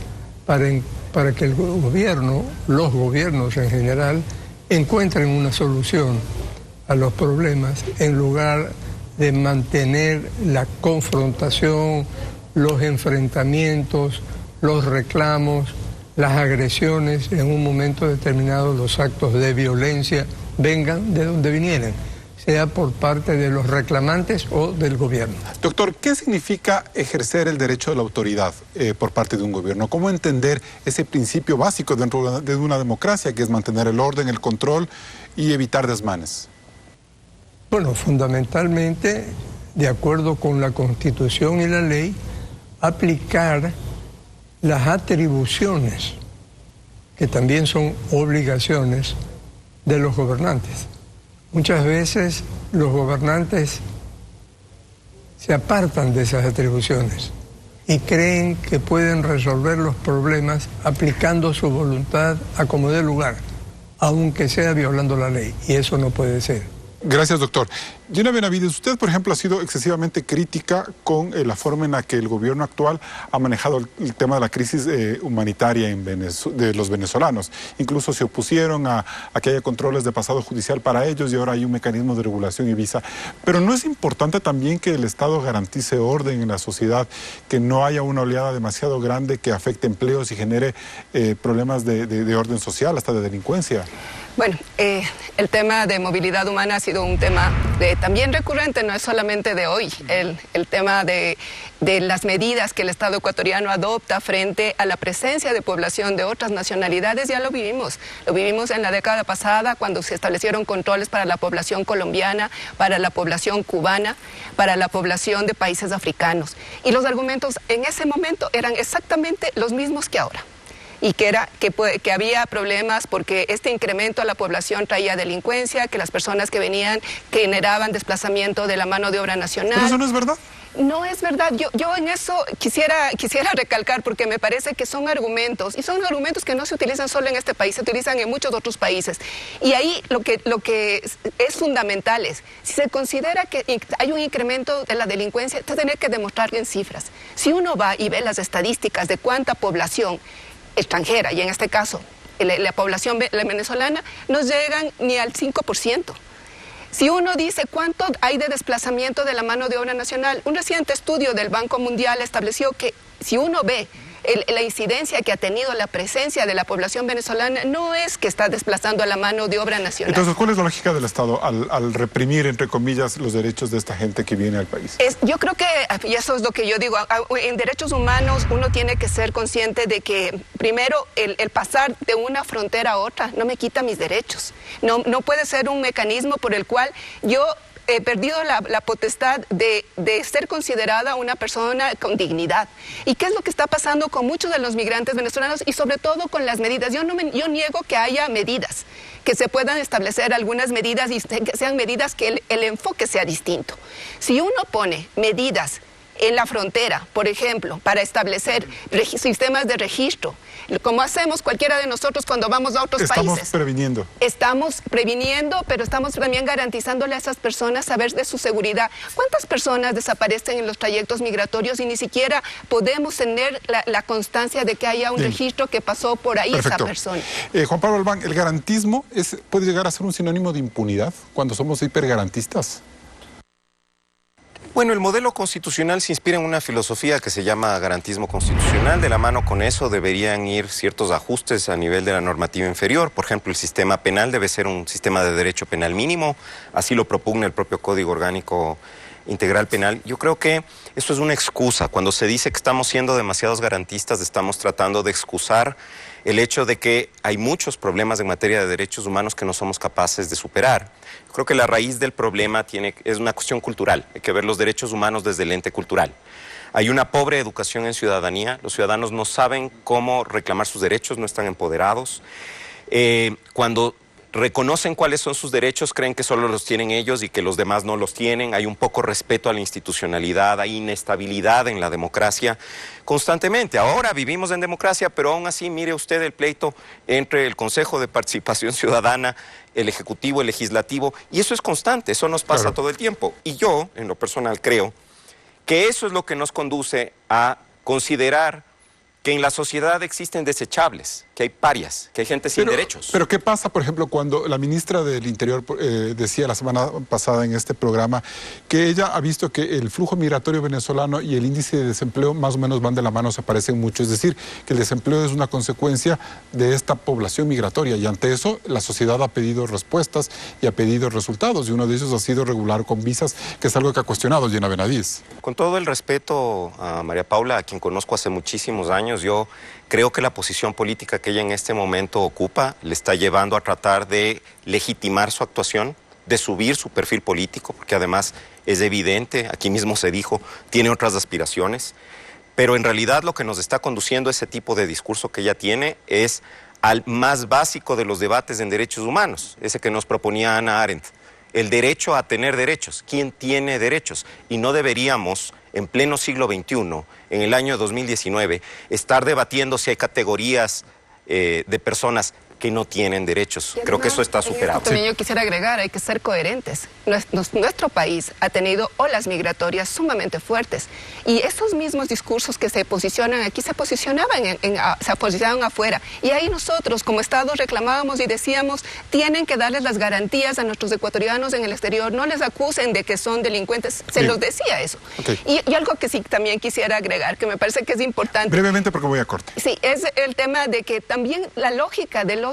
para que el gobierno, los gobiernos en general, encuentren una solución a los problemas en lugar de mantener la confrontación, los enfrentamientos, los reclamos, las agresiones, en un momento determinado los actos de violencia vengan de donde vinieran, sea por parte de los reclamantes o del gobierno. Doctor, ¿qué significa ejercer el derecho de la autoridad por parte de un gobierno? ¿Cómo entender ese principio básico dentro de una democracia, que es mantener el orden, el control y evitar desmanes? Bueno, fundamentalmente, de acuerdo con la Constitución y la ley, aplicar las atribuciones, que también son obligaciones de los gobernantes. Muchas veces los gobernantes se apartan de esas atribuciones y creen que pueden resolver los problemas aplicando su voluntad a como dé lugar, aunque sea violando la ley, y eso no puede ser. Gracias, doctor. Gina Benavides, usted, por ejemplo, ha sido excesivamente crítica con la forma en la que el gobierno actual ha manejado el tema de la crisis humanitaria de los venezolanos. Incluso se opusieron a que haya controles de pasado judicial para ellos y ahora hay un mecanismo de regulación y visa. Pero ¿no es importante también que el Estado garantice orden en la sociedad, que no haya una oleada demasiado grande que afecte empleos y genere problemas de orden social, hasta de delincuencia? Bueno, el tema de movilidad humana ha sido un tema también recurrente, no es solamente de hoy. El tema de las medidas que el Estado ecuatoriano adopta frente a la presencia de población de otras nacionalidades, ya lo vivimos. Lo vivimos en la década pasada cuando se establecieron controles para la población colombiana, para la población cubana, para la población de países africanos. Y los argumentos en ese momento eran exactamente los mismos que ahora. Y que había problemas porque este incremento a la población traía delincuencia, que las personas que venían generaban desplazamiento de la mano de obra nacional. ¿Pero eso no es verdad? No es verdad. Yo en eso quisiera recalcar, porque me parece que son argumentos, y son argumentos que no se utilizan solo en este país, se utilizan en muchos otros países. Y ahí lo que es fundamental es, si se considera que hay un incremento de la delincuencia, se tiene que demostrar en cifras. Si uno va y ve las estadísticas de cuánta población extranjera, y en este caso la población venezolana, no llegan ni al 5%. Si uno dice cuánto hay de desplazamiento de la mano de obra nacional, un reciente estudio del Banco Mundial estableció que si uno ve la incidencia que ha tenido la presencia de la población venezolana, no es que está desplazando a la mano de obra nacional. Entonces, ¿cuál es la lógica del Estado al reprimir, entre comillas, los derechos de esta gente que viene al país? Yo creo que, y eso es lo que yo digo, en derechos humanos uno tiene que ser consciente de que, primero, el pasar de una frontera a otra no me quita mis derechos. No puede ser un mecanismo por el cual yo he perdido la potestad de ser considerada una persona con dignidad. ¿Y qué es lo que está pasando con muchos de los migrantes venezolanos y sobre todo con las medidas? Yo niego que haya medidas, que se puedan establecer algunas medidas y que sean medidas que el enfoque sea distinto. Si uno pone medidas en la frontera, por ejemplo, para establecer sistemas de registro, como hacemos cualquiera de nosotros cuando vamos a otros países. Estamos previniendo. Estamos previniendo, pero estamos también garantizándole a esas personas saber de su seguridad. ¿Cuántas personas desaparecen en los trayectos migratorios y ni siquiera podemos tener la constancia de que haya un registro que pasó por ahí? Perfecto. Esa persona? Juan Pablo Albán, ¿el garantismo puede llegar a ser un sinónimo de impunidad cuando somos hipergarantistas? Bueno, el modelo constitucional se inspira en una filosofía que se llama garantismo constitucional. De la mano con eso deberían ir ciertos ajustes a nivel de la normativa inferior. Por ejemplo, el sistema penal debe ser un sistema de derecho penal mínimo. Así lo propugna el propio Código Orgánico Integral Penal. Yo creo que eso es una excusa. Cuando se dice que estamos siendo demasiados garantistas, estamos tratando de excusar el hecho de que hay muchos problemas en materia de derechos humanos que no somos capaces de superar. Creo que la raíz del problema es una cuestión cultural. Hay que ver los derechos humanos desde el ente cultural. Hay una pobre educación en ciudadanía. Los ciudadanos no saben cómo reclamar sus derechos, no están empoderados. Cuando reconocen cuáles son sus derechos, creen que solo los tienen ellos y que los demás no los tienen. Hay un poco respeto a la institucionalidad, hay inestabilidad en la democracia constantemente. Ahora vivimos en democracia, pero aún así, mire usted el pleito entre el Consejo de Participación Ciudadana, el Ejecutivo, el Legislativo, y eso es constante, eso nos pasa todo el tiempo. Y yo, en lo personal, creo que eso es lo que nos conduce a considerar que en la sociedad existen desechables, que hay parias, que hay gente sin derechos. Pero ¿qué pasa, por ejemplo, cuando la ministra del Interior decía la semana pasada en este programa que ella ha visto que el flujo migratorio venezolano y el índice de desempleo más o menos van de la mano, se parecen mucho? Es decir, que el desempleo es una consecuencia de esta población migratoria y ante eso la sociedad ha pedido respuestas y ha pedido resultados y uno de ellos ha sido regular con visas, que es algo que ha cuestionado Gina Benadiz. Con todo el respeto a María Paula, a quien conozco hace muchísimos años, yo creo que la posición política que ella en este momento ocupa le está llevando a tratar de legitimar su actuación, de subir su perfil político, porque además es evidente, aquí mismo se dijo, tiene otras aspiraciones, pero en realidad lo que nos está conduciendo a ese tipo de discurso que ella tiene es al más básico de los debates en derechos humanos, ese que nos proponía Hannah Arendt, el derecho a tener derechos. ¿Quién tiene derechos? Y no deberíamos, en pleno siglo XXI, en el año 2019, estar debatiendo si hay categorías de personas que no tienen derechos. Creo que eso está superado. También yo quisiera agregar, hay que ser coherentes. Nuestro país ha tenido olas migratorias sumamente fuertes y esos mismos discursos que se posicionan aquí se posicionaban afuera. Y ahí nosotros como Estado reclamábamos y decíamos, tienen que darles las garantías a nuestros ecuatorianos en el exterior, no les acusen de que son delincuentes. Se los decía eso. Y algo que sí también quisiera agregar, que me parece que es importante. Brevemente porque voy a corte. Sí, es el tema de que también la lógica de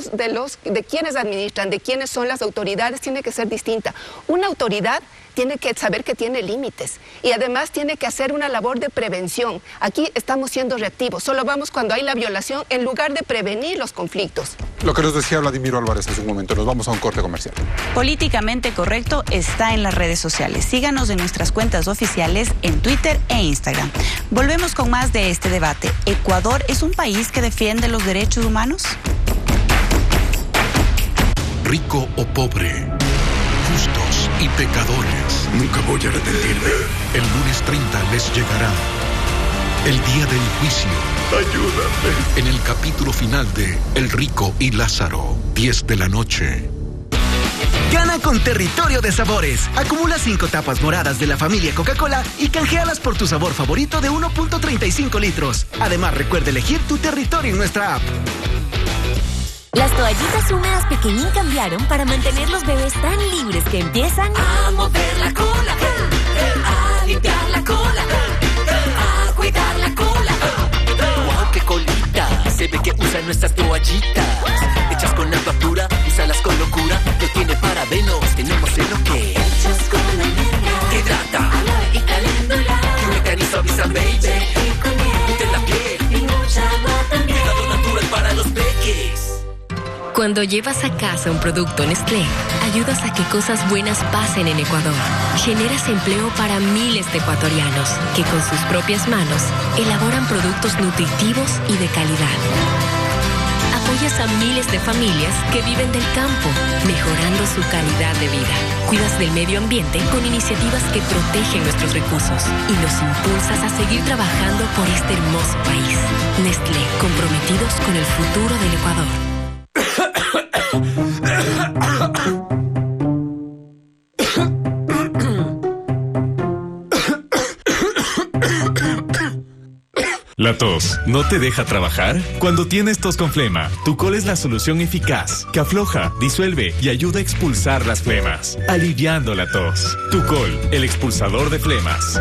quienes administran, de quiénes son las autoridades, tiene que ser distinta. Una autoridad tiene que saber que tiene límites y además tiene que hacer una labor de prevención. Aquí estamos siendo reactivos, solo vamos cuando hay la violación en lugar de prevenir los conflictos. Lo que nos decía Vladimiro Álvarez hace un momento, nos vamos a un corte comercial. Políticamente Correcto está en las redes sociales. Síganos en nuestras cuentas oficiales en Twitter e Instagram. Volvemos con más de este debate. ¿Ecuador es un país que defiende los derechos humanos? Rico o pobre, justos y pecadores. Nunca voy a arrepentirme. El lunes 30 les llegará el día del juicio. Ayúdame. En el capítulo final de El Rico y Lázaro, 10 de la noche. Gana con Territorio de Sabores. Acumula 5 tapas moradas de la familia Coca-Cola y canjealas por tu sabor favorito de 1.35 litros. Además, recuerda elegir tu territorio en nuestra app. Las toallitas húmedas Pequeñín cambiaron para mantener los bebés tan libres que empiezan a mover la cola, a limpiar la cola, a cuidar la cola. ¡Wow, qué colita! Se ve que usan nuestras toallitas. Hechas con agua pura, úsalas con locura. No tiene parabenos, tenemos el ok. Hechas con almendra, que hidrata, aloe y caléndula. Que humectan y suavizan, baby. Nutre la piel y mucha agua también. Cuidado natural para los peques. Cuando llevas a casa un producto Nestlé, ayudas a que cosas buenas pasen en Ecuador. Generas empleo para miles de ecuatorianos que con sus propias manos elaboran productos nutritivos y de calidad. Apoyas a miles de familias que viven del campo, mejorando su calidad de vida. Cuidas del medio ambiente con iniciativas que protegen nuestros recursos y nos impulsas a seguir trabajando por este hermoso país. Nestlé, comprometidos con el futuro del Ecuador. ¿La tos no te deja trabajar? Cuando tienes tos con flema, Tucol es la solución eficaz que afloja, disuelve y ayuda a expulsar las flemas, aliviando la tos. Tucol, el expulsador de flemas.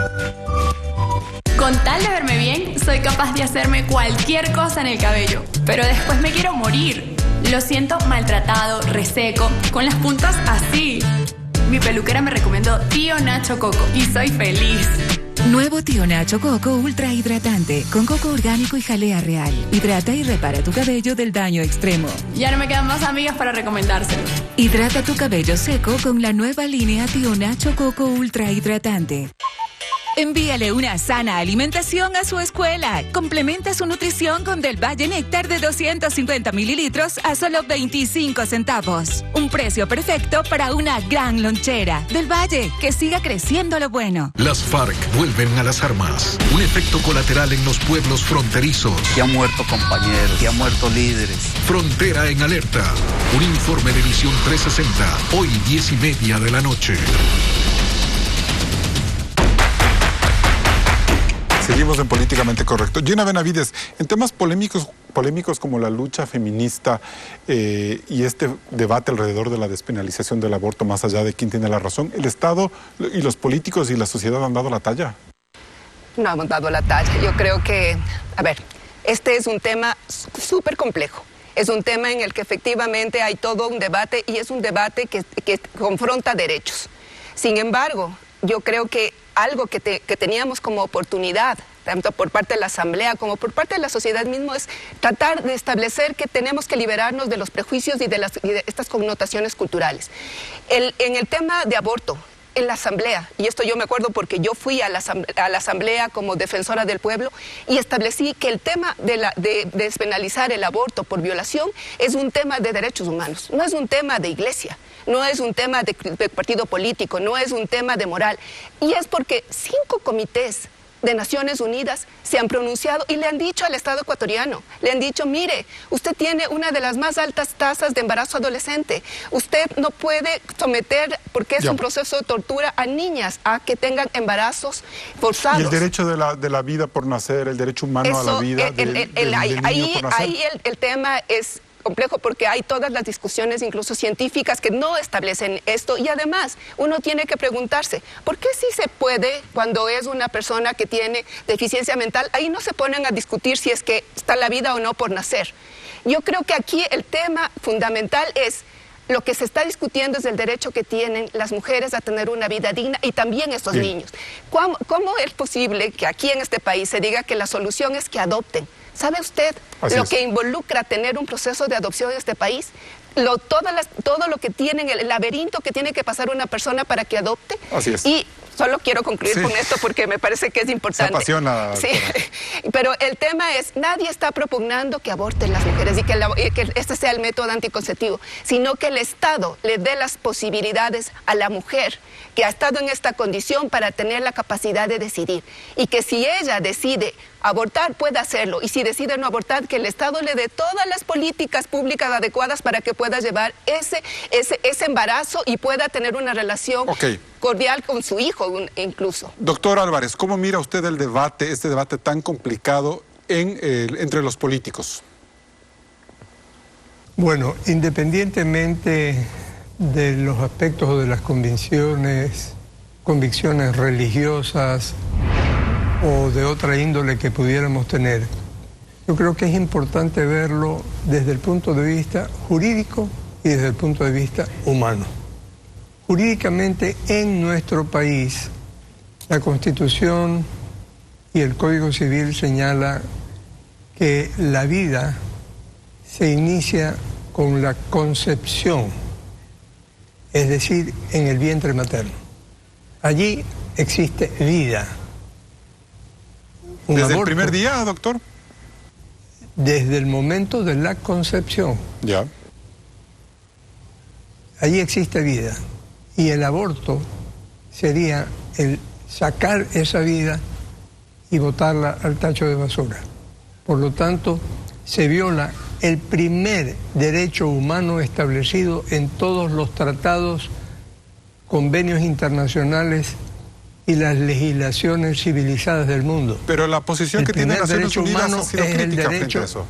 Con tal de verme bien, soy capaz de hacerme cualquier cosa en el cabello, pero después me quiero morir. Lo siento maltratado, reseco, con las puntas así. Mi peluquera me recomendó Tío Nacho Coco y soy feliz. Nuevo Tío Nacho Coco Ultra Hidratante, con coco orgánico y jalea real. Hidrata y repara tu cabello del daño extremo. Ya no me quedan más amigas para recomendárselo. Hidrata tu cabello seco con la nueva línea Tío Nacho Coco Ultra Hidratante. Envíale una sana alimentación a su escuela. Complementa su nutrición con Del Valle Néctar de 250 mililitros a solo 25 centavos. Un precio perfecto para una gran lonchera. Del Valle, que siga creciendo lo bueno. Las FARC vuelven a las armas. Un efecto colateral en los pueblos fronterizos. Que han muerto compañeros, que han muerto líderes. Frontera en alerta. Un informe de Visión 360. Hoy 10:30 de la noche. Seguimos en Políticamente Correcto. Gina Benavides, en temas polémicos como la lucha feminista y este debate alrededor de la despenalización del aborto, más allá de quién tiene la razón, ¿el Estado y los políticos y la sociedad han dado la talla? No hemos dado la talla. Yo creo que, este es un tema súper complejo. Es un tema en el que efectivamente hay todo un debate y es un debate que confronta derechos. Sin embargo, yo creo que algo que teníamos como oportunidad, tanto por parte de la Asamblea como por parte de la sociedad mismo, es tratar de establecer que tenemos que liberarnos de los prejuicios y de estas connotaciones culturales. En el tema de aborto, en la Asamblea, y esto yo me acuerdo porque yo fui a la Asamblea como defensora del pueblo y establecí que el tema de despenalizar el aborto por violación es un tema de derechos humanos, no es un tema de iglesia, no es un tema de partido político, no es un tema de moral. Y es porque 5 comités de Naciones Unidas se han pronunciado y le han dicho al Estado ecuatoriano, le han dicho, mire, usted tiene una de las más altas tasas de embarazo adolescente, usted no puede someter, porque es un proceso de tortura, a niñas a que tengan embarazos forzados. Y el derecho de la vida por nacer, el derecho humano a la vida del niño por nacer. Ahí el tema es complejo porque hay todas las discusiones, incluso científicas, que no establecen esto. Y además, uno tiene que preguntarse, ¿por qué sí se puede cuando es una persona que tiene deficiencia mental? Ahí no se ponen a discutir si es que está la vida o no por nacer. Yo creo que aquí el tema fundamental es lo que se está discutiendo es el derecho que tienen las mujeres a tener una vida digna y también estos niños. ¿Cómo es posible que aquí en este país se diga que la solución es que adopten? ¿Sabe usted que involucra tener un proceso de adopción en este país? Todo lo que tienen, el laberinto que tiene que pasar una persona para que adopte. Así es. Y solo quiero concluir con esto porque me parece que es importante. Se apasiona. Sí, pero el tema es, nadie está propugnando que aborten las mujeres y que este sea el método anticonceptivo, sino que el Estado le dé las posibilidades a la mujer que ha estado en esta condición para tener la capacidad de decidir. Y que si ella decide abortar, pueda hacerlo. Y si decide no abortar, que el Estado le dé todas las políticas públicas adecuadas para que pueda llevar ese embarazo y pueda tener una relación cordial con su hijo incluso. Doctor Álvarez, ¿cómo mira usted el debate, este debate tan complicado entre los políticos? Bueno, independientemente de los aspectos o de las convicciones religiosas o de otra índole que pudiéramos tener, yo creo que es importante verlo desde el punto de vista jurídico y desde el punto de vista humano. Jurídicamente, en nuestro país, la Constitución y el Código Civil señala que la vida se inicia con la concepción, es decir, en el vientre materno. Allí existe vida. ¿Desde el primer día, doctor? Desde el momento de la concepción. Ya. Allí existe vida. Y el aborto sería el sacar esa vida y botarla al tacho de basura. Por lo tanto, se viola el primer derecho humano establecido en todos los tratados, convenios internacionales y las legislaciones civilizadas del mundo. Pero la posición que tiene Naciones Unidas ha sido crítica frente a eso.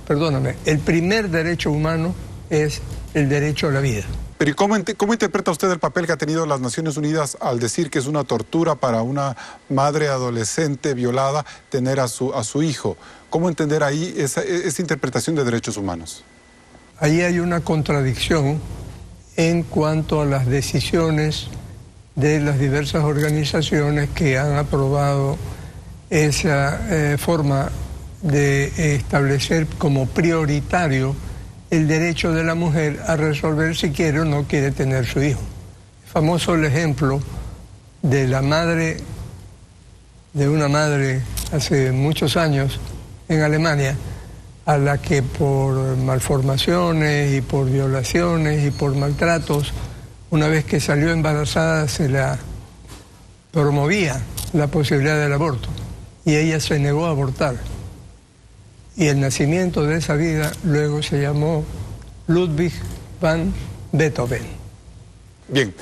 Perdóname, el primer derecho humano es el derecho a la vida. Pero ¿y cómo interpreta usted el papel que ha tenido las Naciones Unidas al decir que es una tortura para una madre adolescente violada tener a su hijo? ¿Cómo entender ahí esa interpretación de derechos humanos? Ahí hay una contradicción en cuanto a las decisiones de las diversas organizaciones que han aprobado esa forma de establecer como prioritario el derecho de la mujer a resolver si quiere o no quiere tener su hijo. Famoso el ejemplo de la madre, de una madre hace muchos años en Alemania, a la que por malformaciones y por violaciones y por maltratos, una vez que salió embarazada se la promovía la posibilidad del aborto y ella se negó a abortar. Y el nacimiento de esa vida luego se llamó Ludwig van Beethoven. Bien,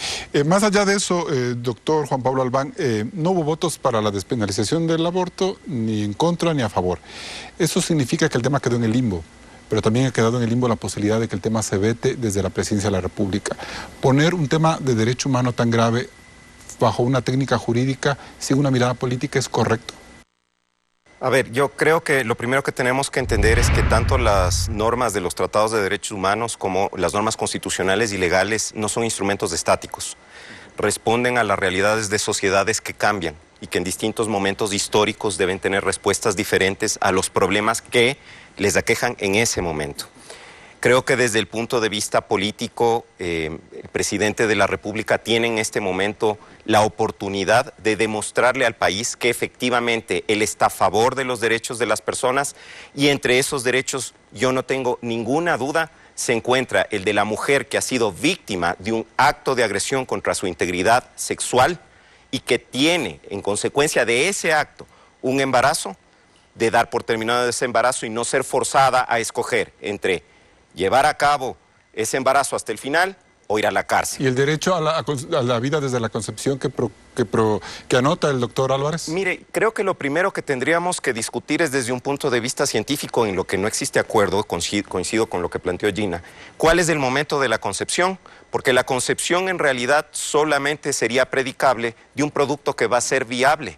más allá de eso, doctor Juan Pablo Albán, no hubo votos para la despenalización del aborto, ni en contra ni a favor. Eso significa que el tema quedó en el limbo, pero también ha quedado en el limbo la posibilidad de que el tema se vete desde la presidencia de la República. Poner un tema de derecho humano tan grave bajo una técnica jurídica sin una mirada política es correcto. A ver, yo creo que lo primero que tenemos que entender es que tanto las normas de los tratados de derechos humanos como las normas constitucionales y legales no son instrumentos estáticos. Responden a las realidades de sociedades que cambian y que en distintos momentos históricos deben tener respuestas diferentes a los problemas que les aquejan en ese momento. Creo que desde el punto de vista político, el presidente de la República tiene en este momento la oportunidad de demostrarle al país que efectivamente él está a favor de los derechos de las personas y entre esos derechos, yo no tengo ninguna duda, se encuentra el de la mujer que ha sido víctima de un acto de agresión contra su integridad sexual y que tiene, en consecuencia de ese acto, un embarazo, de dar por terminado ese embarazo y no ser forzada a escoger entre llevar a cabo ese embarazo hasta el final o ir a la cárcel. ¿Y el derecho a la vida desde la concepción que anota el doctor Álvarez? Mire, creo que lo primero que tendríamos que discutir es desde un punto de vista científico, en lo que no existe acuerdo, coincido con lo que planteó Gina. ¿Cuál es el momento de la concepción? Porque la concepción en realidad solamente sería predicable de un producto que va a ser viable.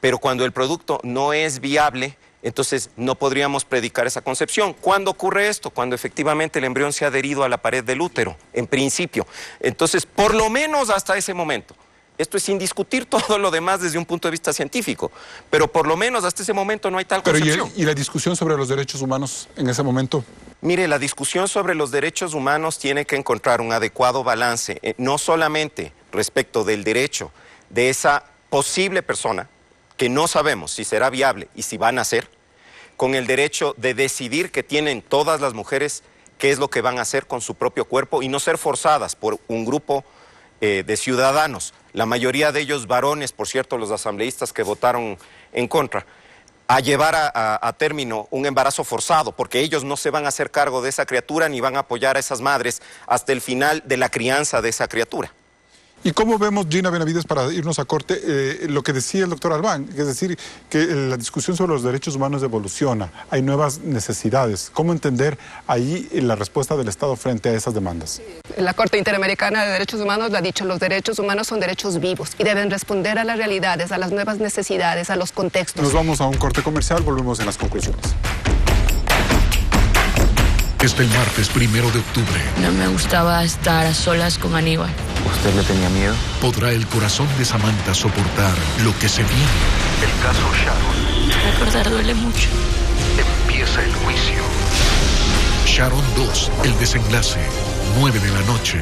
Pero cuando el producto no es viable, entonces no podríamos predicar esa concepción. ¿Cuándo ocurre esto? Cuando efectivamente el embrión se ha adherido a la pared del útero, en principio. Entonces, por lo menos hasta ese momento. Esto es sin discutir todo lo demás desde un punto de vista científico, pero por lo menos hasta ese momento no hay tal concepción. ¿Y la discusión sobre los derechos humanos en ese momento? Mire, la discusión sobre los derechos humanos tiene que encontrar un adecuado balance, no solamente respecto del derecho de esa posible persona, que no sabemos si será viable y si va a nacer, con el derecho de decidir que tienen todas las mujeres qué es lo que van a hacer con su propio cuerpo y no ser forzadas por un grupo de ciudadanos, la mayoría de ellos varones, por cierto, los asambleístas que votaron en contra, a llevar a término un embarazo forzado, porque ellos no se van a hacer cargo de esa criatura ni van a apoyar a esas madres hasta el final de la crianza de esa criatura. ¿Y cómo vemos, Gina Benavides, para irnos a corte, lo que decía el doctor Albán? Es decir, que la discusión sobre los derechos humanos evoluciona, hay nuevas necesidades. ¿Cómo entender ahí la respuesta del Estado frente a esas demandas? La Corte Interamericana de Derechos Humanos lo ha dicho, los derechos humanos son derechos vivos y deben responder a las realidades, a las nuevas necesidades, a los contextos. Nos vamos a un corte comercial, volvemos en las conclusiones. Este martes 1 de octubre. No me gustaba estar a solas con Aníbal. ¿Usted le tenía miedo? ¿Podrá el corazón de Samantha soportar lo que se viene? El caso Sharon. Recordar duele mucho. Empieza el juicio. Sharon 2, el desenlace, 9 de la noche.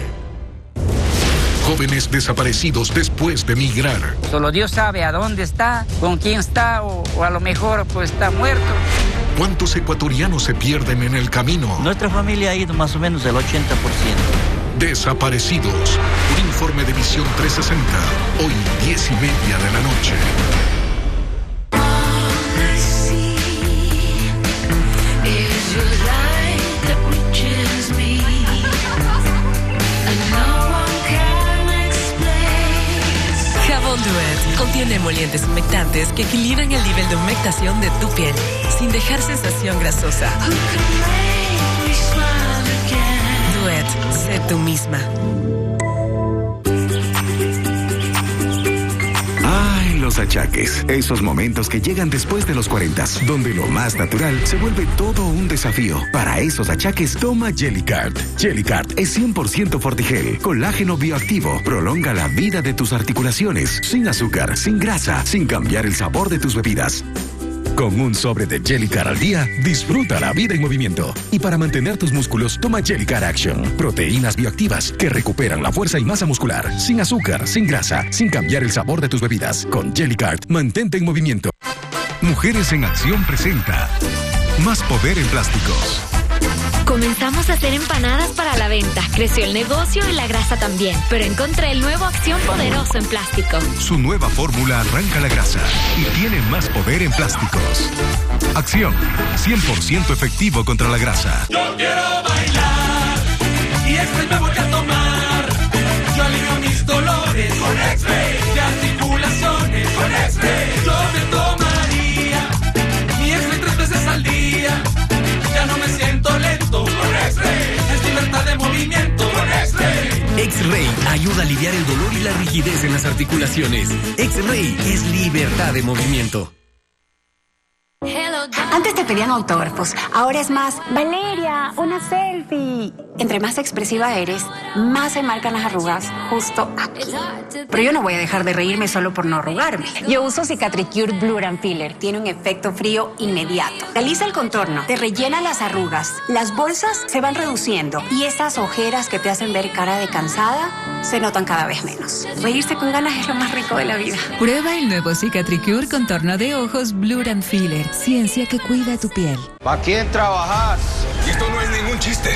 Jóvenes desaparecidos después de migrar. Solo Dios sabe a dónde está, con quién está o a lo mejor pues está muerto. ¿Cuántos ecuatorianos se pierden en el camino? Nuestra familia ha ido más o menos del 80%. Desaparecidos. Un informe de Visión 360. Hoy 10:30 de la noche. Jabón tiene emolientes humectantes que equilibran el nivel de humectación de tu piel, sin dejar sensación grasosa. Duet, sé tú misma. Ay, los achaques. Esos momentos que llegan después de los 40, donde lo más natural se vuelve todo un desafío. Para esos achaques, toma Jellycard. Jellycard es 100% Fortigel, colágeno bioactivo. Prolonga la vida de tus articulaciones, sin azúcar, sin grasa, sin cambiar el sabor de tus bebidas. Con un sobre de Jellycard al día, disfruta la vida en movimiento. Y para mantener tus músculos, toma Jellycard Action. Proteínas bioactivas que recuperan la fuerza y masa muscular. Sin azúcar, sin grasa, sin cambiar el sabor de tus bebidas. Con Jellycard, mantente en movimiento. Mujeres en Acción presenta Más Poder en Plásticos. Comenzamos a hacer empanadas para la venta. Creció el negocio y la grasa también. Pero encontré el nuevo Acción Poderoso en plástico. Su nueva fórmula arranca la grasa y tiene más poder en plásticos. Acción, 100% efectivo contra la grasa. Yo quiero bailar y X-Ray me voy a tomar. Yo alivio mis dolores con X-Ray, de articulaciones con X-Ray. Yo me tomaría mi X-Ray 3 veces al día. Ya no me siento lento con X-Ray. Es libertad de movimiento con X-Ray. X-Ray ayuda a aliviar el dolor y la rigidez en las articulaciones. X-Ray es libertad de movimiento. Antes te pedían autógrafos, ahora es más, Valeria, una selfie. Entre más expresiva eres, más se marcan las arrugas justo aquí. Pero yo no voy a dejar de reírme solo por no arrugarme. Yo uso Cicatricure Blur and Filler. Tiene un efecto frío inmediato. Realiza el contorno, te rellena las arrugas, las bolsas se van reduciendo y esas ojeras que te hacen ver cara de cansada se notan cada vez menos. Reírse con ganas es lo más rico de la vida. Prueba el nuevo Cicatricure Contorno de Ojos Blur and Filler. Ciencia que cuida tu piel. ¿Para quién trabajas? Esto no es ningún chiste.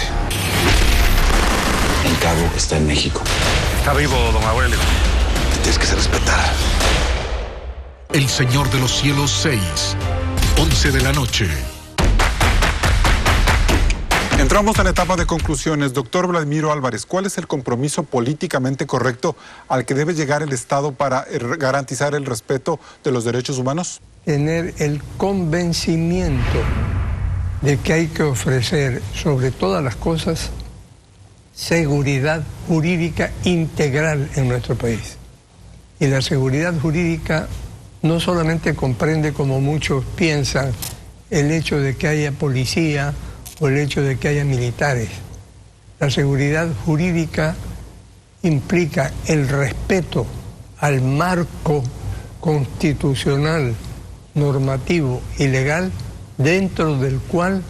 El cabo está en México. Está vivo, don Aurelio. Te tienes que hacer respetar. El Señor de los Cielos 6, 11 de la noche. Entramos en la etapa de conclusiones. Doctor Vladimiro Álvarez, ¿cuál es el compromiso políticamente correcto al que debe llegar el Estado para garantizar el respeto de los derechos humanos? Tener el convencimiento de que hay que ofrecer, sobre todas las cosas, seguridad jurídica integral en nuestro país. Y la seguridad jurídica no solamente comprende, como muchos piensan, el hecho de que haya policía o el hecho de que haya militares. La seguridad jurídica implica el respeto al marco constitucional, normativo y legal dentro del cual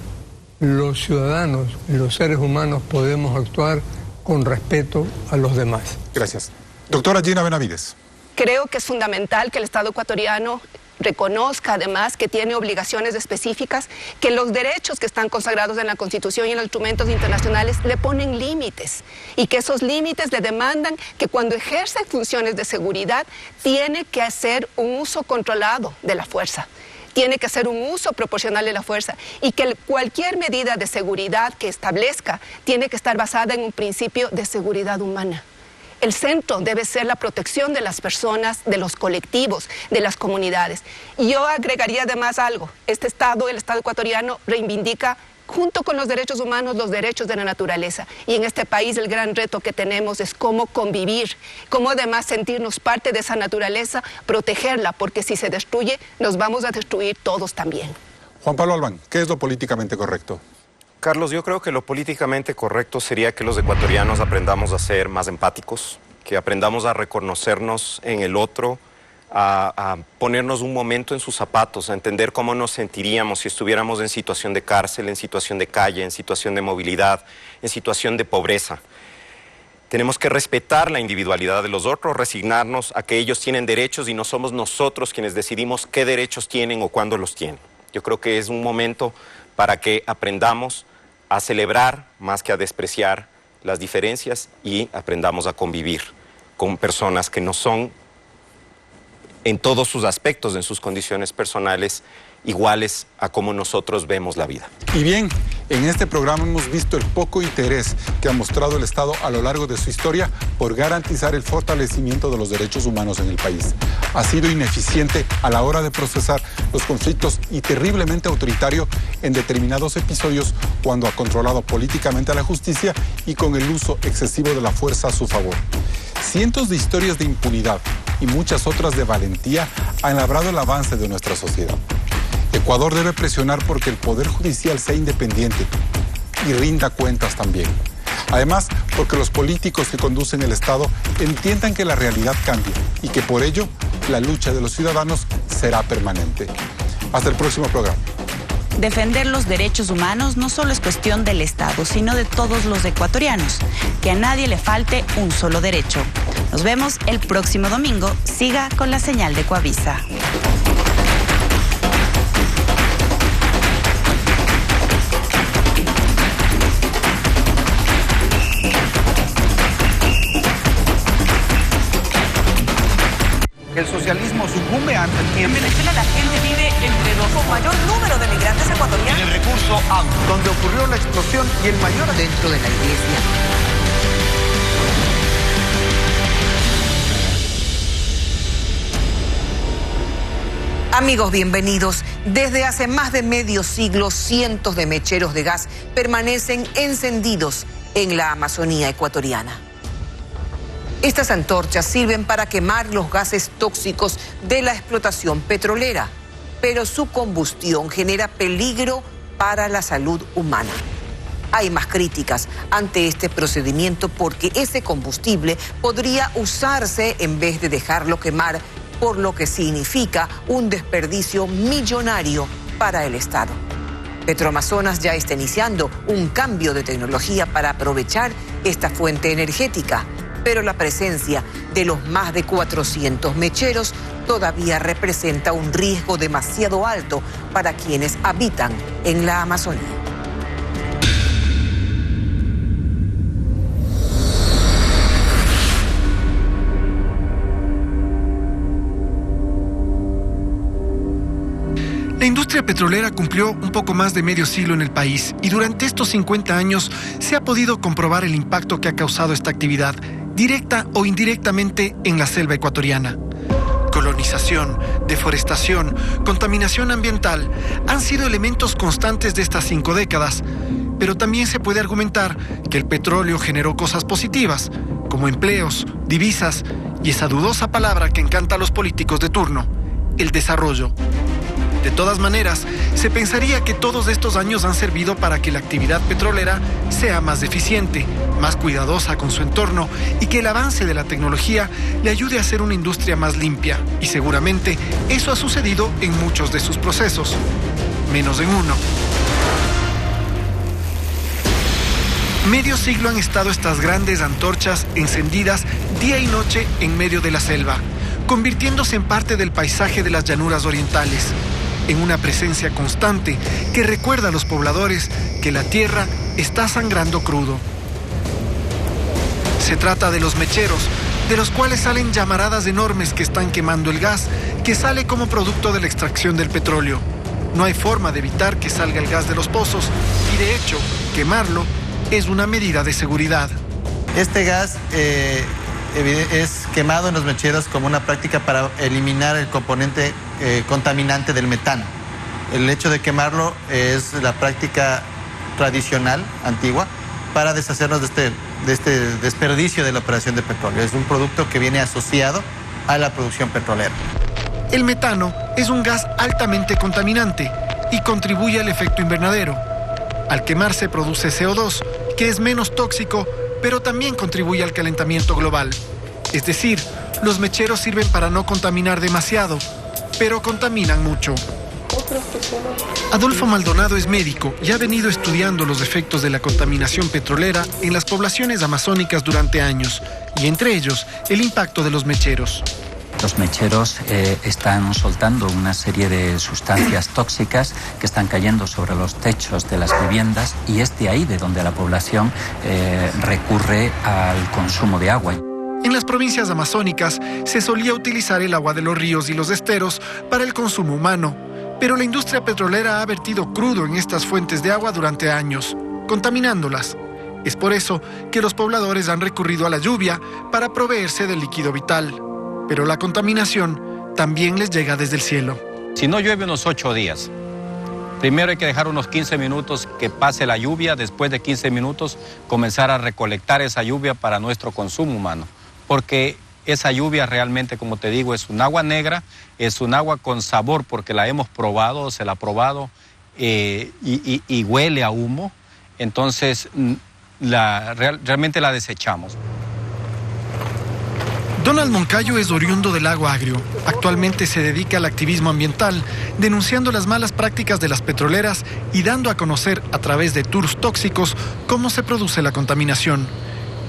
los ciudadanos y los seres humanos podemos actuar con respeto a los demás. Gracias. Doctora Gina Benavides. Creo que es fundamental que el Estado ecuatoriano reconozca además que tiene obligaciones específicas, que los derechos que están consagrados en la Constitución y en los instrumentos internacionales le ponen límites y que esos límites le demandan que cuando ejerce funciones de seguridad tiene que hacer un uso controlado de la fuerza. Tiene que hacer un uso proporcional de la fuerza y que cualquier medida de seguridad que establezca tiene que estar basada en un principio de seguridad humana. El centro debe ser la protección de las personas, de los colectivos, de las comunidades. Y yo agregaría además algo. Este Estado, el Estado ecuatoriano, reivindica junto con los derechos humanos, los derechos de la naturaleza. Y en este país el gran reto que tenemos es cómo convivir, cómo además sentirnos parte de esa naturaleza, protegerla, porque si se destruye, nos vamos a destruir todos también. Juan Pablo Albán, ¿qué es lo políticamente correcto? Carlos, yo creo que lo políticamente correcto sería que los ecuatorianos aprendamos a ser más empáticos, que aprendamos a reconocernos en el otro, a ponernos un momento en sus zapatos, a entender cómo nos sentiríamos si estuviéramos en situación de cárcel, en situación de calle, en situación de movilidad, en situación de pobreza. Tenemos que respetar la individualidad de los otros, resignarnos a que ellos tienen derechos y no somos nosotros quienes decidimos qué derechos tienen o cuándo los tienen. Yo creo que es un momento para que aprendamos a celebrar más que a despreciar las diferencias y aprendamos a convivir con personas que no son en todos sus aspectos, en sus condiciones personales, iguales a cómo nosotros vemos la vida. Y bien, en este programa hemos visto el poco interés que ha mostrado el Estado a lo largo de su historia por garantizar el fortalecimiento de los derechos humanos en el país. Ha sido ineficiente a la hora de procesar los conflictos y terriblemente autoritario en determinados episodios cuando ha controlado políticamente a la justicia y con el uso excesivo de la fuerza a su favor. Cientos de historias de impunidad y muchas otras de valentía han labrado el avance de nuestra sociedad. Ecuador debe presionar porque el Poder Judicial sea independiente y rinda cuentas también. Además, porque los políticos que conducen el Estado entiendan que la realidad cambia y que por ello la lucha de los ciudadanos será permanente. Hasta el próximo programa. Defender los derechos humanos no solo es cuestión del Estado, sino de todos los ecuatorianos. Que a nadie le falte un solo derecho. Nos vemos el próximo domingo. Siga con la señal de Coavisa. El socialismo sucumbe ante el tiempo. En Venezuela la gente vive entre los con mayor número de migrantes ecuatorianos. En el recurso agua, donde ocurrió la explosión y el mayor dentro de la iglesia. Amigos, bienvenidos. Desde hace más de medio siglo, cientos de mecheros de gas permanecen encendidos en la Amazonía ecuatoriana. Estas antorchas sirven para quemar los gases tóxicos de la explotación petrolera, pero su combustión genera peligro para la salud humana. Hay más críticas ante este procedimiento porque ese combustible podría usarse en vez de dejarlo quemar, por lo que significa un desperdicio millonario para el Estado. Petroamazonas ya está iniciando un cambio de tecnología para aprovechar esta fuente energética, pero la presencia de los más de 400 mecheros todavía representa un riesgo demasiado alto para quienes habitan en la Amazonía. La industria petrolera cumplió un poco más de medio siglo en el país y durante estos 50 años se ha podido comprobar el impacto que ha causado esta actividad, directa o indirectamente, en la selva ecuatoriana. Colonización, deforestación, contaminación ambiental han sido elementos constantes de estas 5 décadas, pero también se puede argumentar que el petróleo generó cosas positivas, como empleos, divisas y esa dudosa palabra que encanta a los políticos de turno, el desarrollo. De todas maneras, se pensaría que todos estos años han servido para que la actividad petrolera sea más eficiente, más cuidadosa con su entorno y que el avance de la tecnología le ayude a ser una industria más limpia. Y seguramente eso ha sucedido en muchos de sus procesos, menos en uno. Medio siglo han estado estas grandes antorchas encendidas día y noche en medio de la selva, convirtiéndose en parte del paisaje de las llanuras orientales, en una presencia constante que recuerda a los pobladores que la tierra está sangrando crudo. Se trata de los mecheros, de los cuales salen llamaradas enormes que están quemando el gas que sale como producto de la extracción del petróleo. No hay forma de evitar que salga el gas de los pozos y, de hecho, quemarlo es una medida de seguridad. Este gas es quemado en los mecheros como una práctica para eliminar el componente contaminante del metano. El hecho de quemarlo es la práctica tradicional, antigua, para deshacernos de este desperdicio de la operación de petróleo. Es un producto que viene asociado a la producción petrolera. El metano es un gas altamente contaminante y contribuye al efecto invernadero. Al quemarse produce CO2, que es menos tóxico, pero también contribuye al calentamiento global. Es decir, los mecheros sirven para no contaminar demasiado, pero contaminan mucho. Adolfo Maldonado es médico y ha venido estudiando los efectos de la contaminación petrolera en las poblaciones amazónicas durante años, y entre ellos el impacto de los mecheros. Los mecheros están soltando una serie de sustancias tóxicas que están cayendo sobre los techos de las viviendas, y es de ahí de donde la población recurre al consumo de agua. En las provincias amazónicas se solía utilizar el agua de los ríos y los esteros para el consumo humano, pero la industria petrolera ha vertido crudo en estas fuentes de agua durante años, contaminándolas. Es por eso que los pobladores han recurrido a la lluvia para proveerse del líquido vital. Pero la contaminación también les llega desde el cielo. Si no llueve unos 8 días, primero hay que dejar unos 15 minutos que pase la lluvia, después de 15 minutos comenzar a recolectar esa lluvia para nuestro consumo humano, porque esa lluvia realmente, como te digo, es un agua negra, es un agua con sabor porque la hemos probado, se la ha probado y huele a humo, entonces realmente la desechamos. Donald Moncayo es oriundo del Lago Agrio. Actualmente se dedica al activismo ambiental, denunciando las malas prácticas de las petroleras y dando a conocer a través de tours tóxicos cómo se produce la contaminación.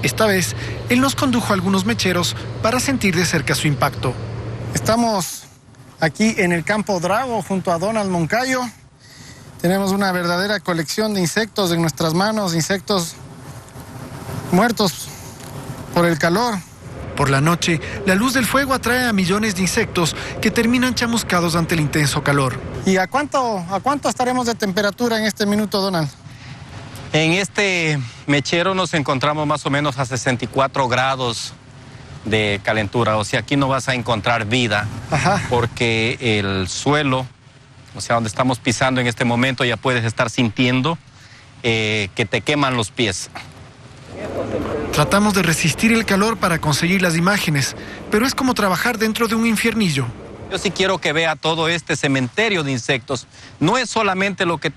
Esta vez, él nos condujo a algunos mecheros para sentir de cerca su impacto. Estamos aquí en el Campo Drago junto a Donald Moncayo. Tenemos una verdadera colección de insectos en nuestras manos, insectos muertos por el calor. Por la noche, la luz del fuego atrae a millones de insectos que terminan chamuscados ante el intenso calor. ¿Y a cuánto estaremos de temperatura en este minuto, Donald? En este mechero nos encontramos más o menos a 64 grados de calentura, o sea, aquí no vas a encontrar vida. Ajá. Porque el suelo, o sea, donde estamos pisando en este momento, ya puedes estar sintiendo que te queman los pies. Tratamos de resistir el calor para conseguir las imágenes, pero es como trabajar dentro de un infiernillo. Yo sí quiero que vea todo este cementerio de insectos. No es solamente lo que